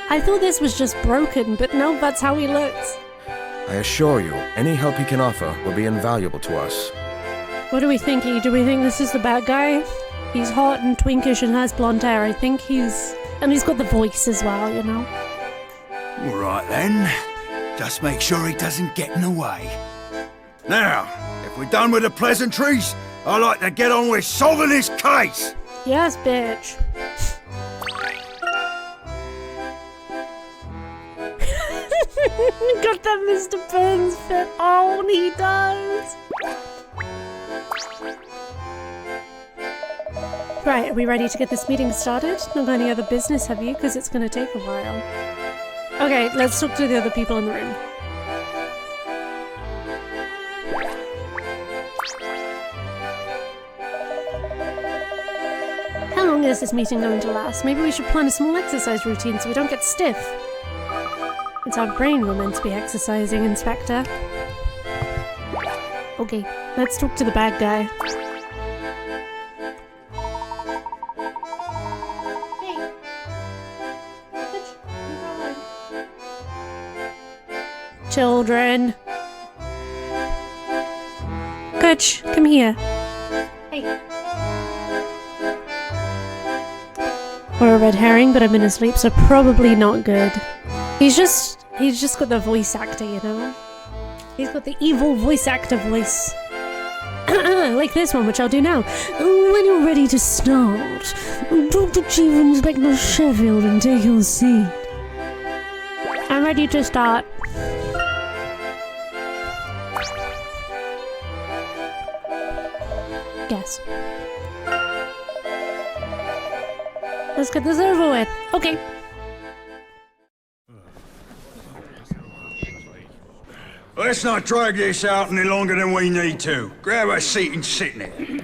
I thought this was just broken, but no, that's how he looks. I assure you, any help he can offer will be invaluable to us. What do we think? Do we think this is the bad guy? He's hot and twinkish and has blonde hair. I think he's... And he's got the voice as well, you know? All right then. Just make sure he doesn't get in the way. Now, if we're done with the pleasantries, I'd like to get on with solving this case. Yes, bitch. Got that Mr. Burns fit on, he does. Right, are we ready to get this meeting started? Not any other business, have you? Because it's going to take a while. Okay, let's talk to the other people in the room. is this meeting going to last? Maybe we should plan a small exercise routine so we don't get stiff. It's our brain we're meant to be exercising, Inspector. Okay, let's talk to the bad guy. Hey. Children. Kutch, come here. Hey. Or a red herring, but I'm in his sleep, so probably not good. He's just got the voice actor, you know? He's got the evil voice actor voice. Like this one, which I'll do now. When you're ready to start, talk to Chief Inspector Sheffield and take your seat. I'm ready to start. Guess. Let's get this over with. Okay. Let's not drag this out any longer than we need to. Grab a seat and sit in it.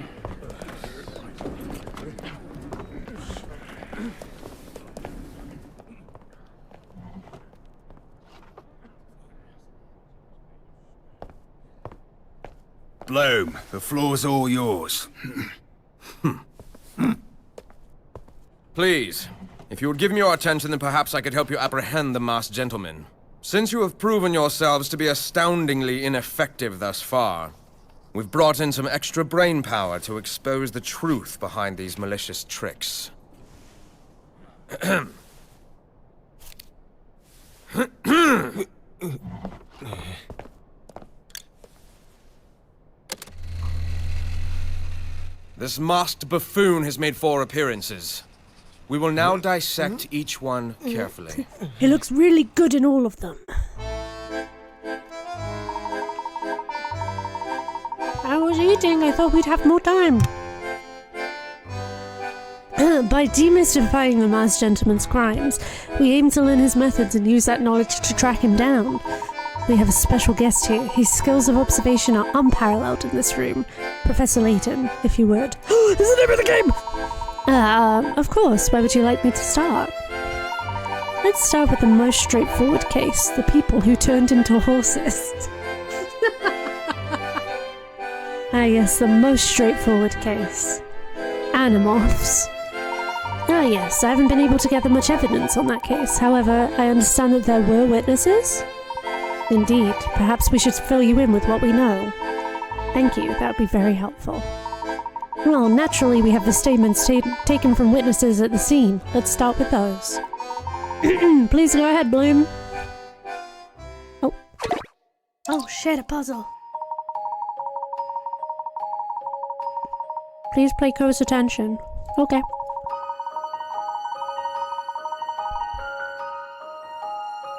Bloom, the floor's all yours. Please, if you would give me your attention, then perhaps I could help you apprehend the masked gentleman. Since you have proven yourselves to be astoundingly ineffective thus far, we've brought in some extra brain power to expose the truth behind these malicious tricks. This masked buffoon has made 4 appearances. We will now dissect each one carefully. He looks really good in all of them. I was eating. I thought we'd have more time. By demystifying the masked gentleman's crimes, we aim to learn his methods and use that knowledge to track him down. We have a special guest here. His skills of observation are unparalleled in this room. Professor Layton, if you would. Is the name of the game? Of course. Where would you like me to start? Let's start with the most straightforward case. The people who turned into horses. Yes, the most straightforward case. Animorphs. Yes, I haven't been able to gather much evidence on that case. However, I understand that there were witnesses? Indeed. Perhaps we should fill you in with what we know. Thank you, that would be very helpful. Well, naturally we have the statements taken from witnesses at the scene. Let's start with those. Please go ahead, Bloom. Oh. Oh shit, a puzzle. Please pay close attention. Okay.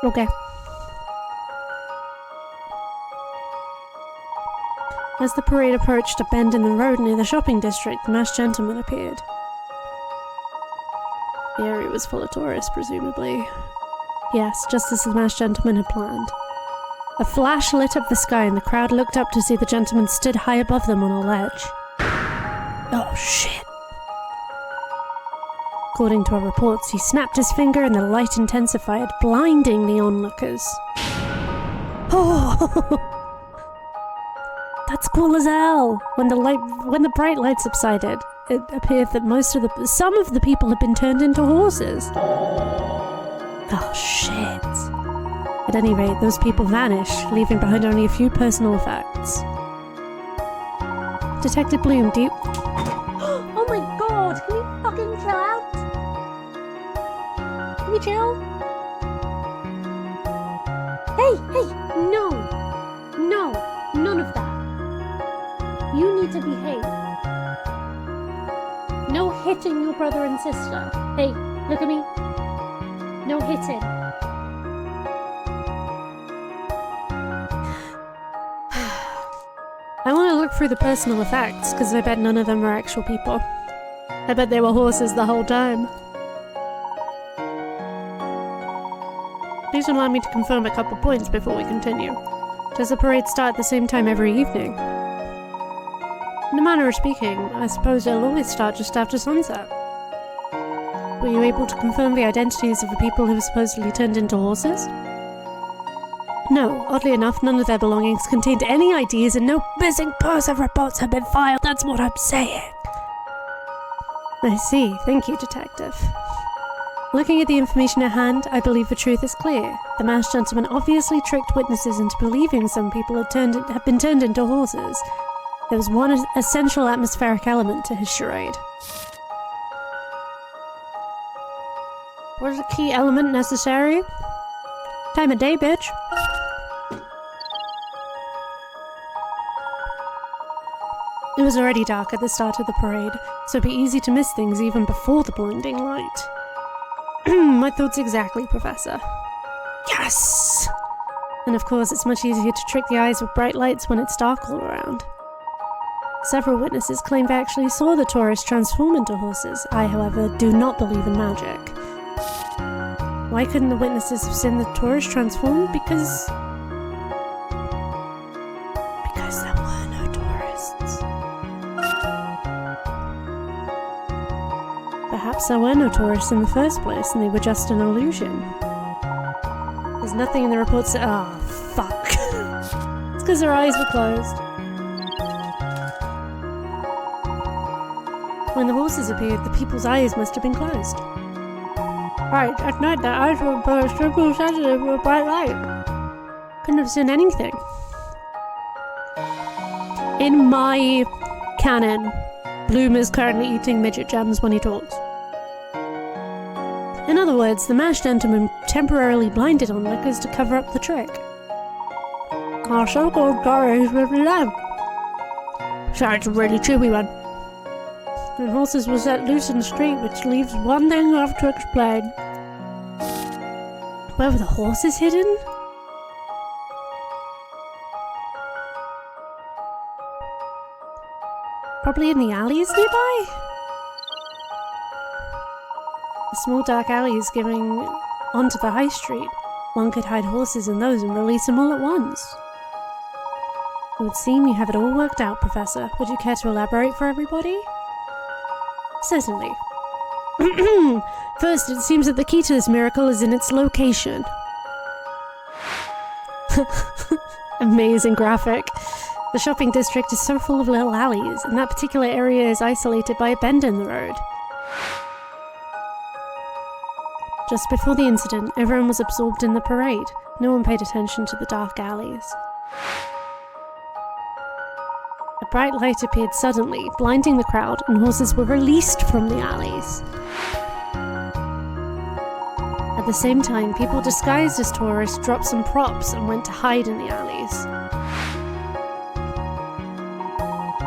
Okay. As the parade approached a bend in the road near the shopping district, the masked gentleman appeared. The area was full of tourists, presumably. Yes, just as the masked gentleman had planned. A flash lit up the sky and the crowd looked up to see the gentleman stood high above them on a ledge. Oh shit. According to our reports, he snapped his finger and the light intensified, blinding the onlookers. Oh! That's cool as hell! When the bright light subsided, it appeared that some of the people had been turned into horses. Oh shit. At any rate, those people vanished, leaving behind only a few personal effects. Detective Bloom, do you... Oh my god! Can you fucking chill out? Can you chill? Hey! No! No! None of that. You need to behave. No hitting your brother and sister. Hey, look at me. No hitting. I want to look through the personal effects, because I bet none of them are actual people. I bet they were horses the whole time. Please allow me to confirm a couple points before we continue. Does the parade start at the same time every evening? In a manner of speaking, I suppose it'll always start just after sunset. were you able to confirm the identities of the people who were supposedly turned into horses? No, oddly enough, none of their belongings contained any IDs and no missing person reports have been filed, that's what I'm saying. I see, thank you, Detective. Looking at the information at hand, I believe the truth is clear. The masked gentleman obviously tricked witnesses into believing some people had been turned into horses. There was one essential atmospheric element to his charade. What is the key element necessary? Time of day, bitch. It was already dark at the start of the parade, so it'd be easy to miss things even before the blinding light. My thoughts exactly, Professor. Yes! And of course, it's much easier to trick the eyes with bright lights when it's dark all around. Several witnesses claim they actually saw the tourists transform into horses. I, however, do not believe in magic. Why couldn't the witnesses have seen the tourists transform? Because there were no tourists. Perhaps there were no tourists in the first place and they were just an illusion. There's nothing in the reports that— oh, fuck. It's because their eyes were closed. When the horses appeared, the people's eyes must have been closed. Right, at night their eyes were both super sensitive with bright light. Couldn't have seen anything. In my canon, Bloom is currently eating midget gems when he talks. In other words, the masked gentleman temporarily blinded on liquors to cover up the trick. Our so-called story is with them. So it's a really chewy one. And horses were set loose in the street, which leaves one thing left to explain. Where were the horses hidden? Probably in the alleys nearby? The small dark alleys giving onto the high street. One could hide horses in those and release them all at once. It would seem you have it all worked out, Professor. Would you care to elaborate for everybody? Certainly. First, it seems that the key to this miracle is in its location. Amazing graphic. The shopping district is so full of little alleys, and that particular area is isolated by a bend in the road. Just before the incident, everyone was absorbed in the parade. No one paid attention to the dark alleys. A bright light appeared suddenly, blinding the crowd, and horses were released from the alleys. At the same time, people disguised as tourists dropped some props and went to hide in the alleys.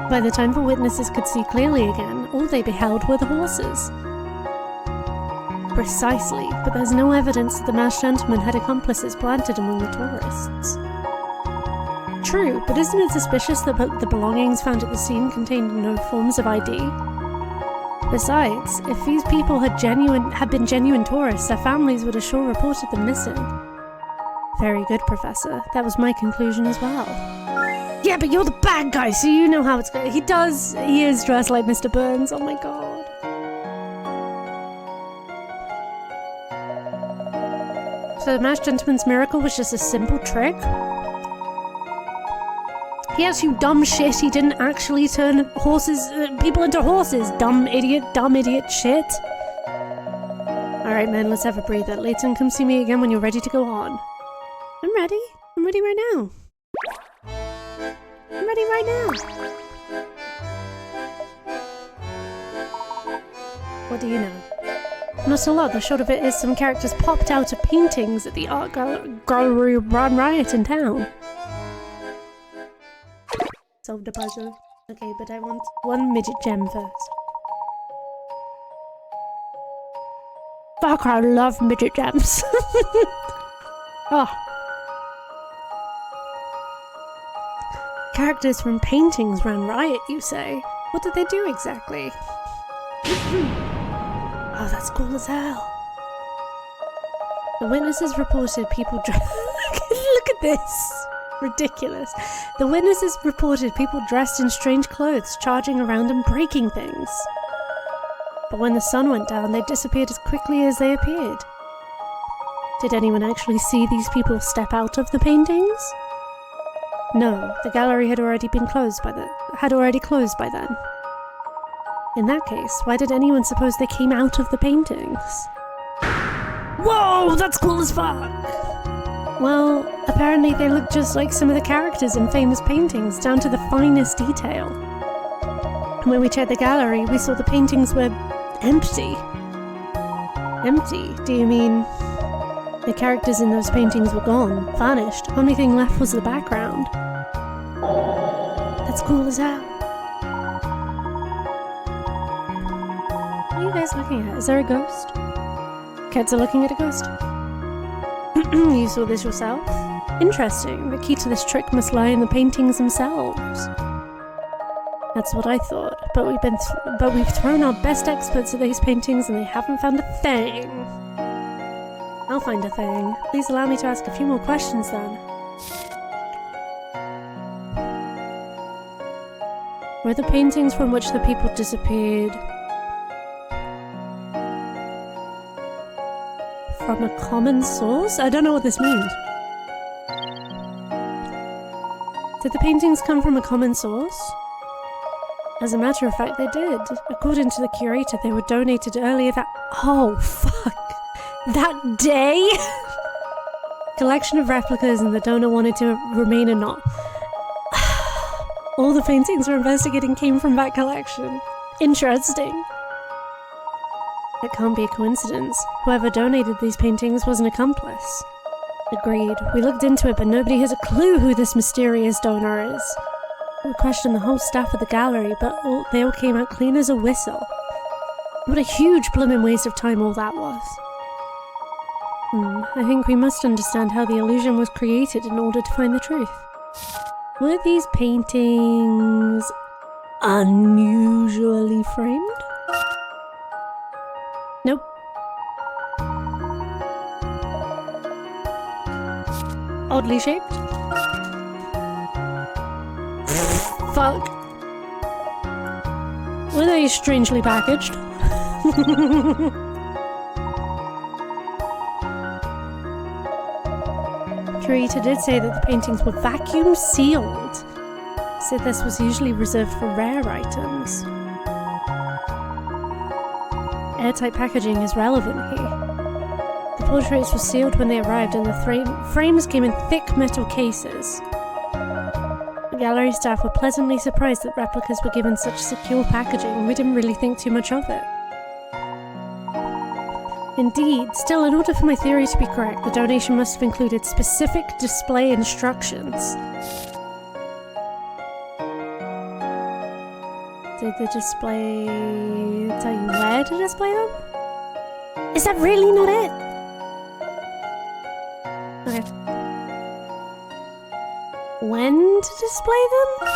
By the time the witnesses could see clearly again, all they beheld were the horses. Precisely, but there's no evidence that the masked gentleman had accomplices planted among the tourists. True, but isn't it suspicious that the belongings found at the scene contained no forms of ID? Besides, if these people had been genuine tourists, their families would have sure reported them missing. Very good, Professor. That was my conclusion as well. Yeah, but you're the bad guy, so you know how it's going. He is dressed like Mr. Burns, oh my god. So the masked gentleman's miracle was just a simple trick? Yes, you dumb shit, he didn't actually turn people into horses, dumb idiot shit. Alright man, let's have a breather. Layton, come see me again when you're ready to go on. I'm ready right now. I'm ready right now. What do you know? Not a lot. The short of it is some characters popped out of paintings at the art gallery Ron Riot in town. Solved the puzzle. Okay, but I want one midget gem first. Fuck, I love midget gems. Oh. Characters from paintings ran riot, you say? What did they do exactly? Oh, that's cool as hell. The witnesses reported people Look at this. Ridiculous. The witnesses reported people dressed in strange clothes, charging around and breaking things. but when the sun went down, they disappeared as quickly as they appeared. Did anyone actually see these people step out of the paintings? No, the gallery had already closed by then. In that case, why did anyone suppose they came out of the paintings? Whoa, that's cool as fuck! Well, apparently they look just like some of the characters in famous paintings, down to the finest detail. And when we checked the gallery, we saw the paintings were empty. Empty? Do you mean the characters in those paintings were gone, vanished? Only thing left was the background. That's cool as hell. What are you guys looking at? Is there a ghost? Cats are looking at a ghost. You saw this yourself? Interesting. The key to this trick must lie in the paintings themselves. That's what I thought. But we've thrown our best experts at these paintings and they haven't found a thing. I'll find a thing. Please allow me to ask a few more questions then. Were the paintings from which the people disappeared from a common source? I don't know what this means. Did the paintings come from a common source? As a matter of fact, they did. According to the curator, they were donated earlier that— oh, fuck. That day? Collection of replicas, and the donor wanted to remain anonymous. All the paintings we're investigating came from that collection. Interesting. It can't be a coincidence. Whoever donated these paintings was an accomplice. Agreed. We looked into it, but nobody has a clue who this mysterious donor is. We questioned the whole staff of the gallery, but they all came out clean as a whistle. What a huge blooming waste of time all that was. I think we must understand how the illusion was created in order to find the truth. Were these paintings unusually framed? Nope. Oddly shaped? Fuck. Were they strangely packaged? Curator did say that the paintings were vacuum sealed. Said this was usually reserved for rare items. Airtight packaging is relevant here. The portraits were sealed when they arrived and the frames came in thick metal cases. The gallery staff were pleasantly surprised that replicas were given such secure packaging. We didn't really think too much of it. Indeed, still, in order for my theory to be correct, the donation must have included specific display instructions. Did the display tell you where to display them? Is that really not it? Okay. When to display them?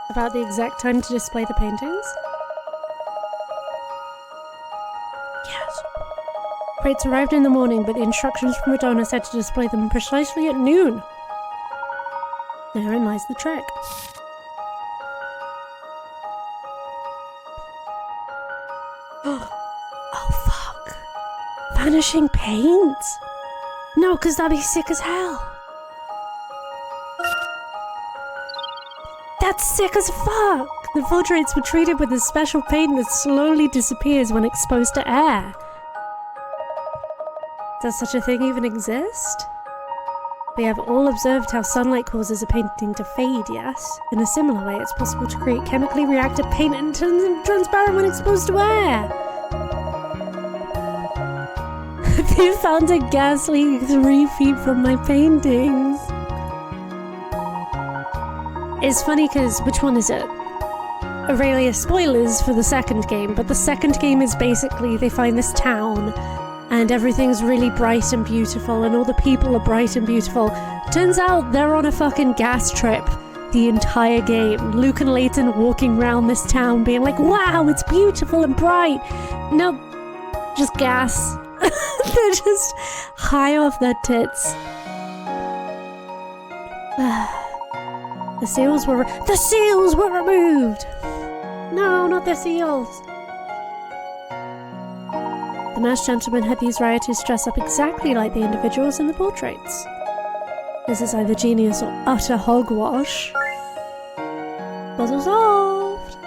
About the exact time to display the paintings? Yes. Crates arrived in the morning, but the instructions from the donor said to display them precisely at noon. Therein lies the trick. Oh fuck. Vanishing paint? No, because that'd be sick as hell. That's sick as fuck! The portraits were treated with a special paint that slowly disappears when exposed to air. Does such a thing even exist? We have all observed how sunlight causes a painting to fade, yes? In a similar way, it's possible to create chemically reactive paint and turn them transparent when exposed to air! They found a gas leak 3 feet from my paintings. It's funny because, which one is it? Aurelia, spoilers for the second game, but the second game is basically they find this town and everything's really bright and beautiful and all the people are bright and beautiful. Turns out they're on a fucking gas trip the entire game. Luke and Layton walking around this town being like, wow, it's beautiful and bright. Nope, just gas. They're just high off their tits. The seals were removed! No, not the seals! The masked gentleman had these rioters dress up exactly like the individuals in the portraits. This is either genius or utter hogwash. Puzzle solved!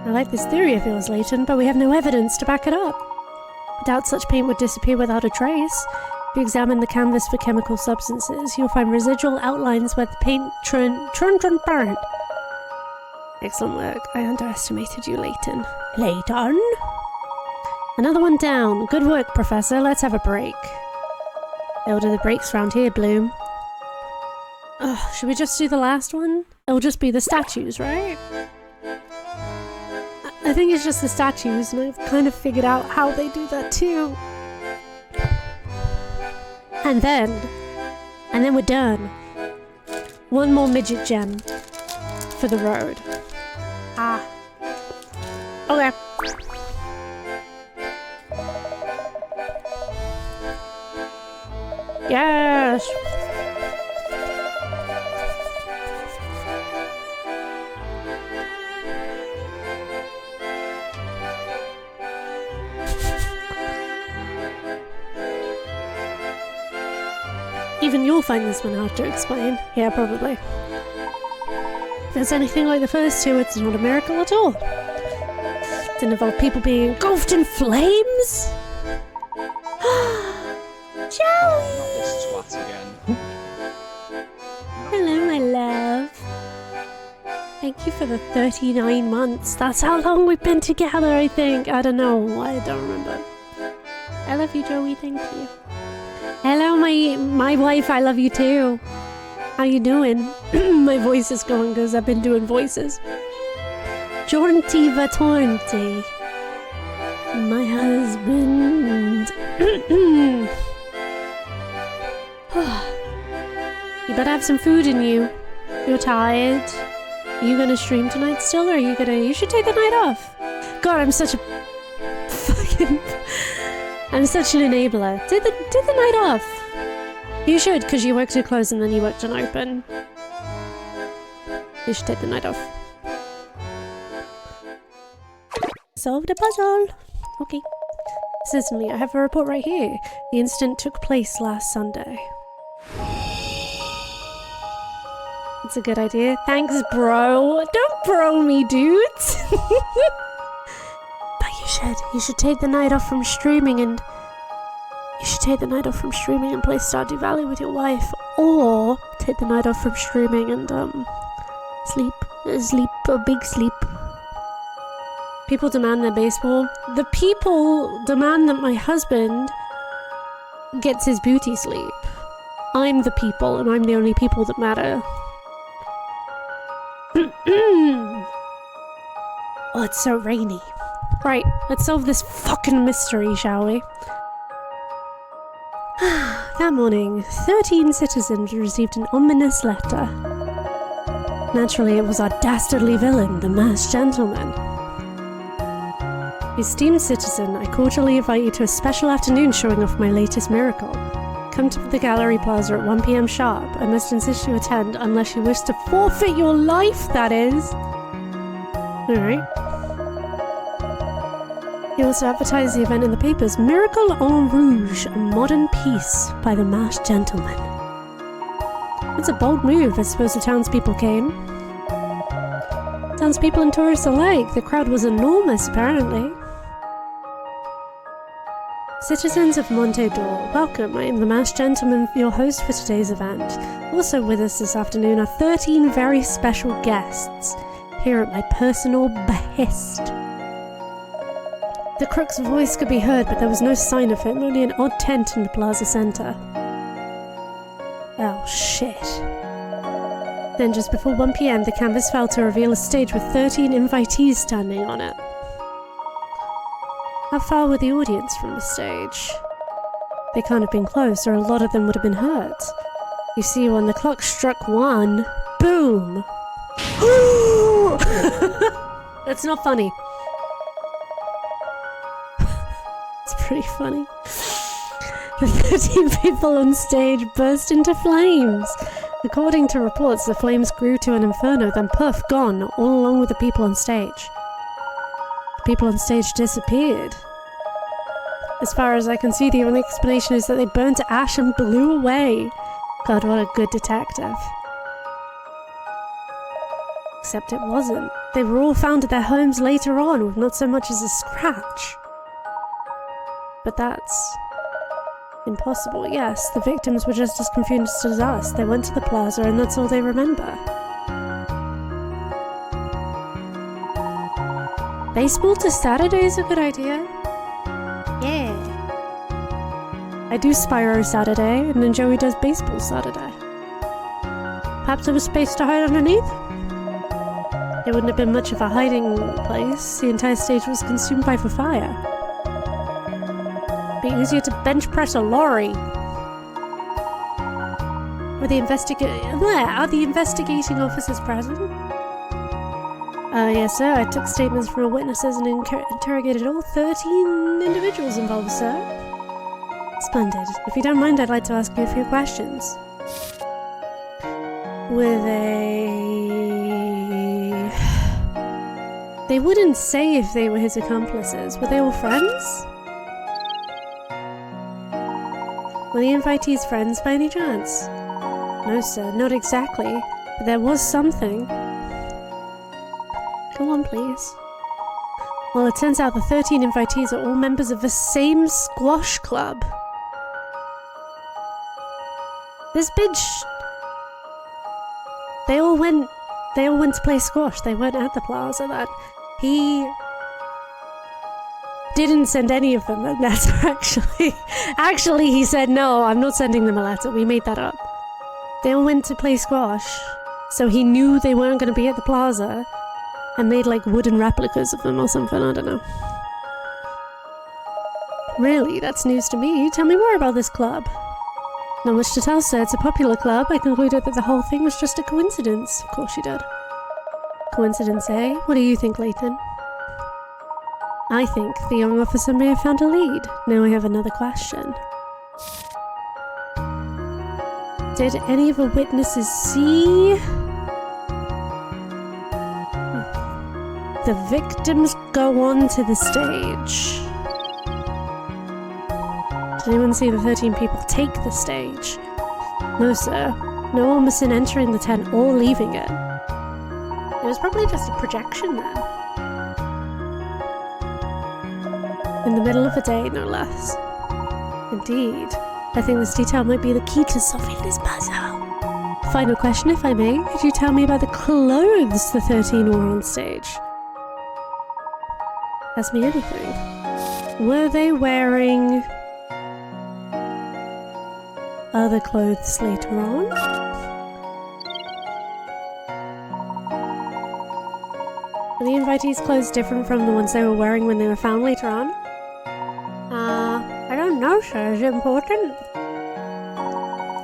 I like this theory of yours, Layton, but we have no evidence to back it up. I doubt such paint would disappear without a trace. If you examine the canvas for chemical substances, you'll find residual outlines where the paint transparent. Excellent work. I underestimated you, Layton. Layton? Another one down. Good work, Professor. Let's have a break. They'll do the breaks round here, Bloom. Oh, should we just do the last one? It'll just be the statues, right? I think it's just the statues, and I've kind of figured out how they do that too. And then we're done. One more midget gem for the road. Ah. Okay. Yes! Even you'll find this one hard to explain. Yeah, probably. If it's anything like the first two, it's not a miracle at all. It didn't involve people being engulfed in flames? Joey! This twat again. Hello, my love. Thank you for the 39 months. That's how long we've been together, I think. I don't know. I don't remember. I love you, Joey. Thank you. Hello, my wife. I love you too. How you doing? My voice is going because I've been doing voices. Jaunty Vatornti. My husband. You better have some food in you. You're tired. Are you gonna stream tonight still, or are you gonna... You should take the night off. God, I'm such a... fucking... I'm such an enabler. Take the night off. You should, because you work to close and then you work to open. You should take the night off. Solved a puzzle. Okay. Certainly, I have a report right here. The incident took place last Sunday. That's a good idea. Thanks, bro. Don't bro me, dudes. But you should take the night off from streaming and... You should take the night off from streaming and play Stardew Valley with your wife. Or take the night off from streaming and, sleep. Sleep. A big sleep. People demand their baseball. The people demand that my husband gets his beauty sleep. I'm the people, and I'm the only people that matter. Oh, it's so rainy. Right, let's solve this fucking mystery, shall we? That morning, 13 citizens received an ominous letter. Naturally, it was our dastardly villain, the masked gentleman. Esteemed citizen, I cordially invite you to a special afternoon showing off my latest miracle. Come to the Gallery Plaza at 1 PM sharp. I must insist you attend unless you wish to forfeit your life, that is. Alright. He also advertised the event in the papers. Miracle en Rouge, a modern piece by the masked gentleman. It's a bold move. I suppose the townspeople came. Townspeople and tourists alike. The crowd was enormous, apparently. Citizens of Monte d'Or, welcome. I am the masked gentleman, your host for today's event. Also with us this afternoon are 13 very special guests, here at my personal behest. The crook's voice could be heard, but there was no sign of him, only an odd tent in the plaza center. Oh, shit. Then just before 1 PM, the canvas fell to reveal a stage with 13 invitees standing on it. How far were the audience from the stage? They can't have been close, or a lot of them would have been hurt. You see, when the clock struck 1, boom! That's not funny. It's pretty funny. The 13 people on stage burst into flames. According to reports, the flames grew to an inferno, then poof, gone, all along with the people on stage. The people on stage disappeared. As far as I can see, the only explanation is that they burned to ash and blew away. God, what a good detective. Except it wasn't. They were all found at their homes later on, with not so much as a scratch. But that's impossible. Yes, the victims were just as confused as us. They went to the plaza and that's all they remember. Baseball to Saturday is a good idea. Yeah. I do Spyro Saturday, and then Joey does Baseball Saturday. Perhaps there was space to hide underneath? It wouldn't have been much of a hiding place. The entire stage was consumed by the fire. It'd be easier to bench press a lorry. Are the investigating officers present? Yes, sir. I took statements from all witnesses and interrogated all 13 individuals involved, sir. Splendid. If you don't mind, I'd like to ask you a few questions. Were They wouldn't say if they were his accomplices. Were they all friends? Were the invitees friends by any chance? No, sir, not exactly. But there was something. Go on, please. Well, it turns out the 13 invitees are all members of the same squash club. This bitch... They all went to play squash. They weren't at the plaza. That he didn't send any of them a letter, actually. Actually, he said, no, I'm not sending them a letter. We made that up. They all went to play squash, so he knew they weren't going to be at the plaza, and made like wooden replicas of them or something, I don't know. Really, that's news to me. Tell me more about this club. Not much to tell, sir. It's a popular club. I concluded that the whole thing was just a coincidence. Of course you did. Coincidence, eh? What do you think, Layton? I think the young officer may have found a lead. Now I have another question. Did any of the witnesses see the victims go onto the stage? Did anyone see the 13 people take the stage? No, sir. No one was seen entering the tent or leaving it. It was probably just a projection then. In the middle of the day, no less. Indeed. I think this detail might be the key to solving this puzzle. Final question, if I may. Could you tell me about the clothes the 13 wore on stage? Ask me anything. Were they wearing other clothes later on? Are the invitees' clothes different from the ones they were wearing when they were found later on? I don't know, sir. Is it important?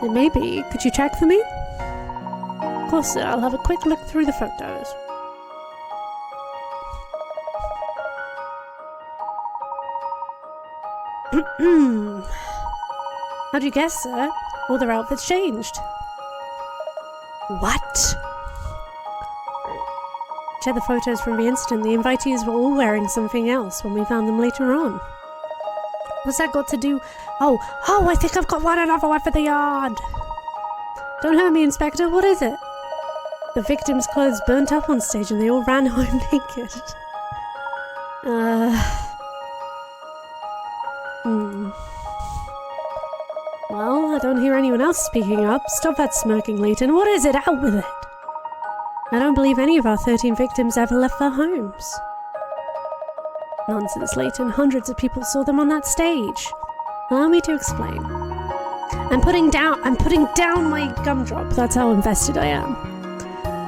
It may be. Could you check for me? Of course, sir. I'll have a quick look through the photos. How'd you guess, sir? All their outfits changed. What? Check the photos from the incident. The invitees were all wearing something else when we found them later on. What's that got to do? Oh, I think I've got another one for the yard. Don't hurt me, Inspector. What is it? The victims' clothes burnt up on stage and they all ran home naked. Well, I don't hear anyone else speaking up. Stop that smirking, Layton. What is it? Out with it! I don't believe any of our 13 victims ever left their homes. Nonsense, Layton. Hundreds of people saw them on that stage. Allow me to explain. I'm putting down my gumdrop. That's how invested I am.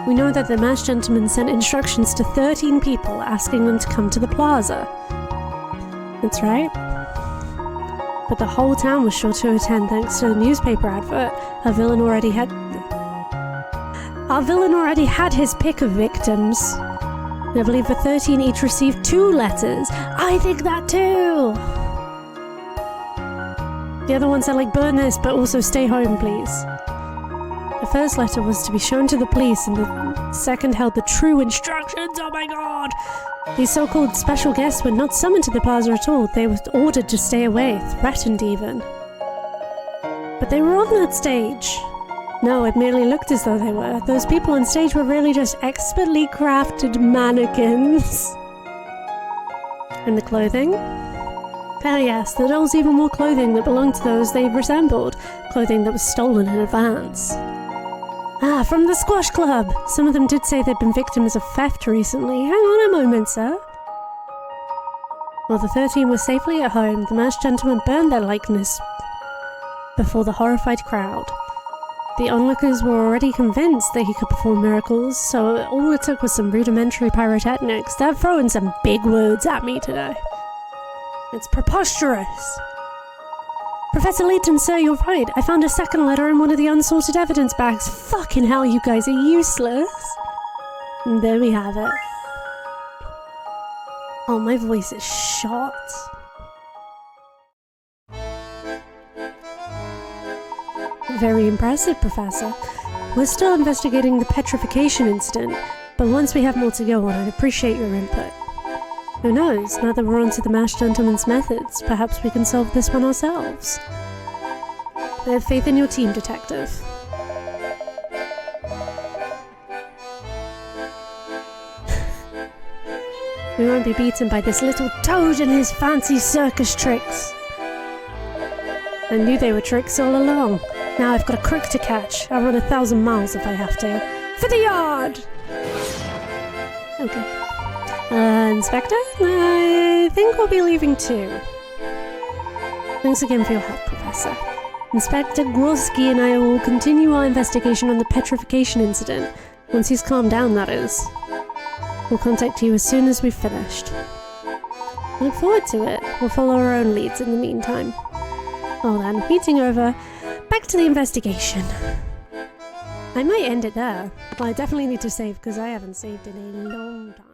We know that the masked gentleman sent instructions to 13 people asking them to come to the plaza. That's right. But the whole town was sure to attend thanks to the newspaper advert. Our villain already had his pick of victims. I believe the 13 each received 2 letters. I think that too! The other one said, like, burn this, but also stay home, please. The first letter was to be shown to the police and the second held the true instructions. Oh my god! These so-called special guests were not summoned to the plaza at all. They were ordered to stay away, threatened even. But they were on that stage. No, it merely looked as though they were. Those people on stage were really just expertly crafted mannequins. And the clothing? Ah yes, there was even more clothing that belonged to those they resembled. Clothing that was stolen in advance. Ah, from the squash club! Some of them did say they'd been victims of theft recently. Hang on a moment, sir. While the 13 were safely at home, the masked gentleman burned their likeness before the horrified crowd. The onlookers were already convinced that he could perform miracles, so all it took was some rudimentary pyrotechnics. They're throwing some big words at me today. It's preposterous. Professor Layton, sir, you're right. I found a second letter in one of the unsorted evidence bags. Fucking hell, you guys are useless. And there we have it. Oh, my voice is shot. Very impressive, Professor. We're still investigating the petrification incident, but once we have more to go on, I'd appreciate your input. Who knows, now that we're onto the masked gentleman's methods, perhaps we can solve this one ourselves. I have faith in your team, Detective. We won't be beaten by this little toad and his fancy circus tricks. I knew they were tricks all along. Now I've got a crook to catch. I'll run 1,000 miles if I have to. For the yard! Okay. Inspector? I think we'll be leaving too. Thanks again for your help, Professor. Inspector Groski and I will continue our investigation on the petrification incident. Once he's calmed down, that is. We'll contact you as soon as we've finished. I look forward to it. We'll follow our own leads in the meantime. Well then, meeting over. Back to the investigation. I might end it there. But I definitely need to save because I haven't saved in a long time.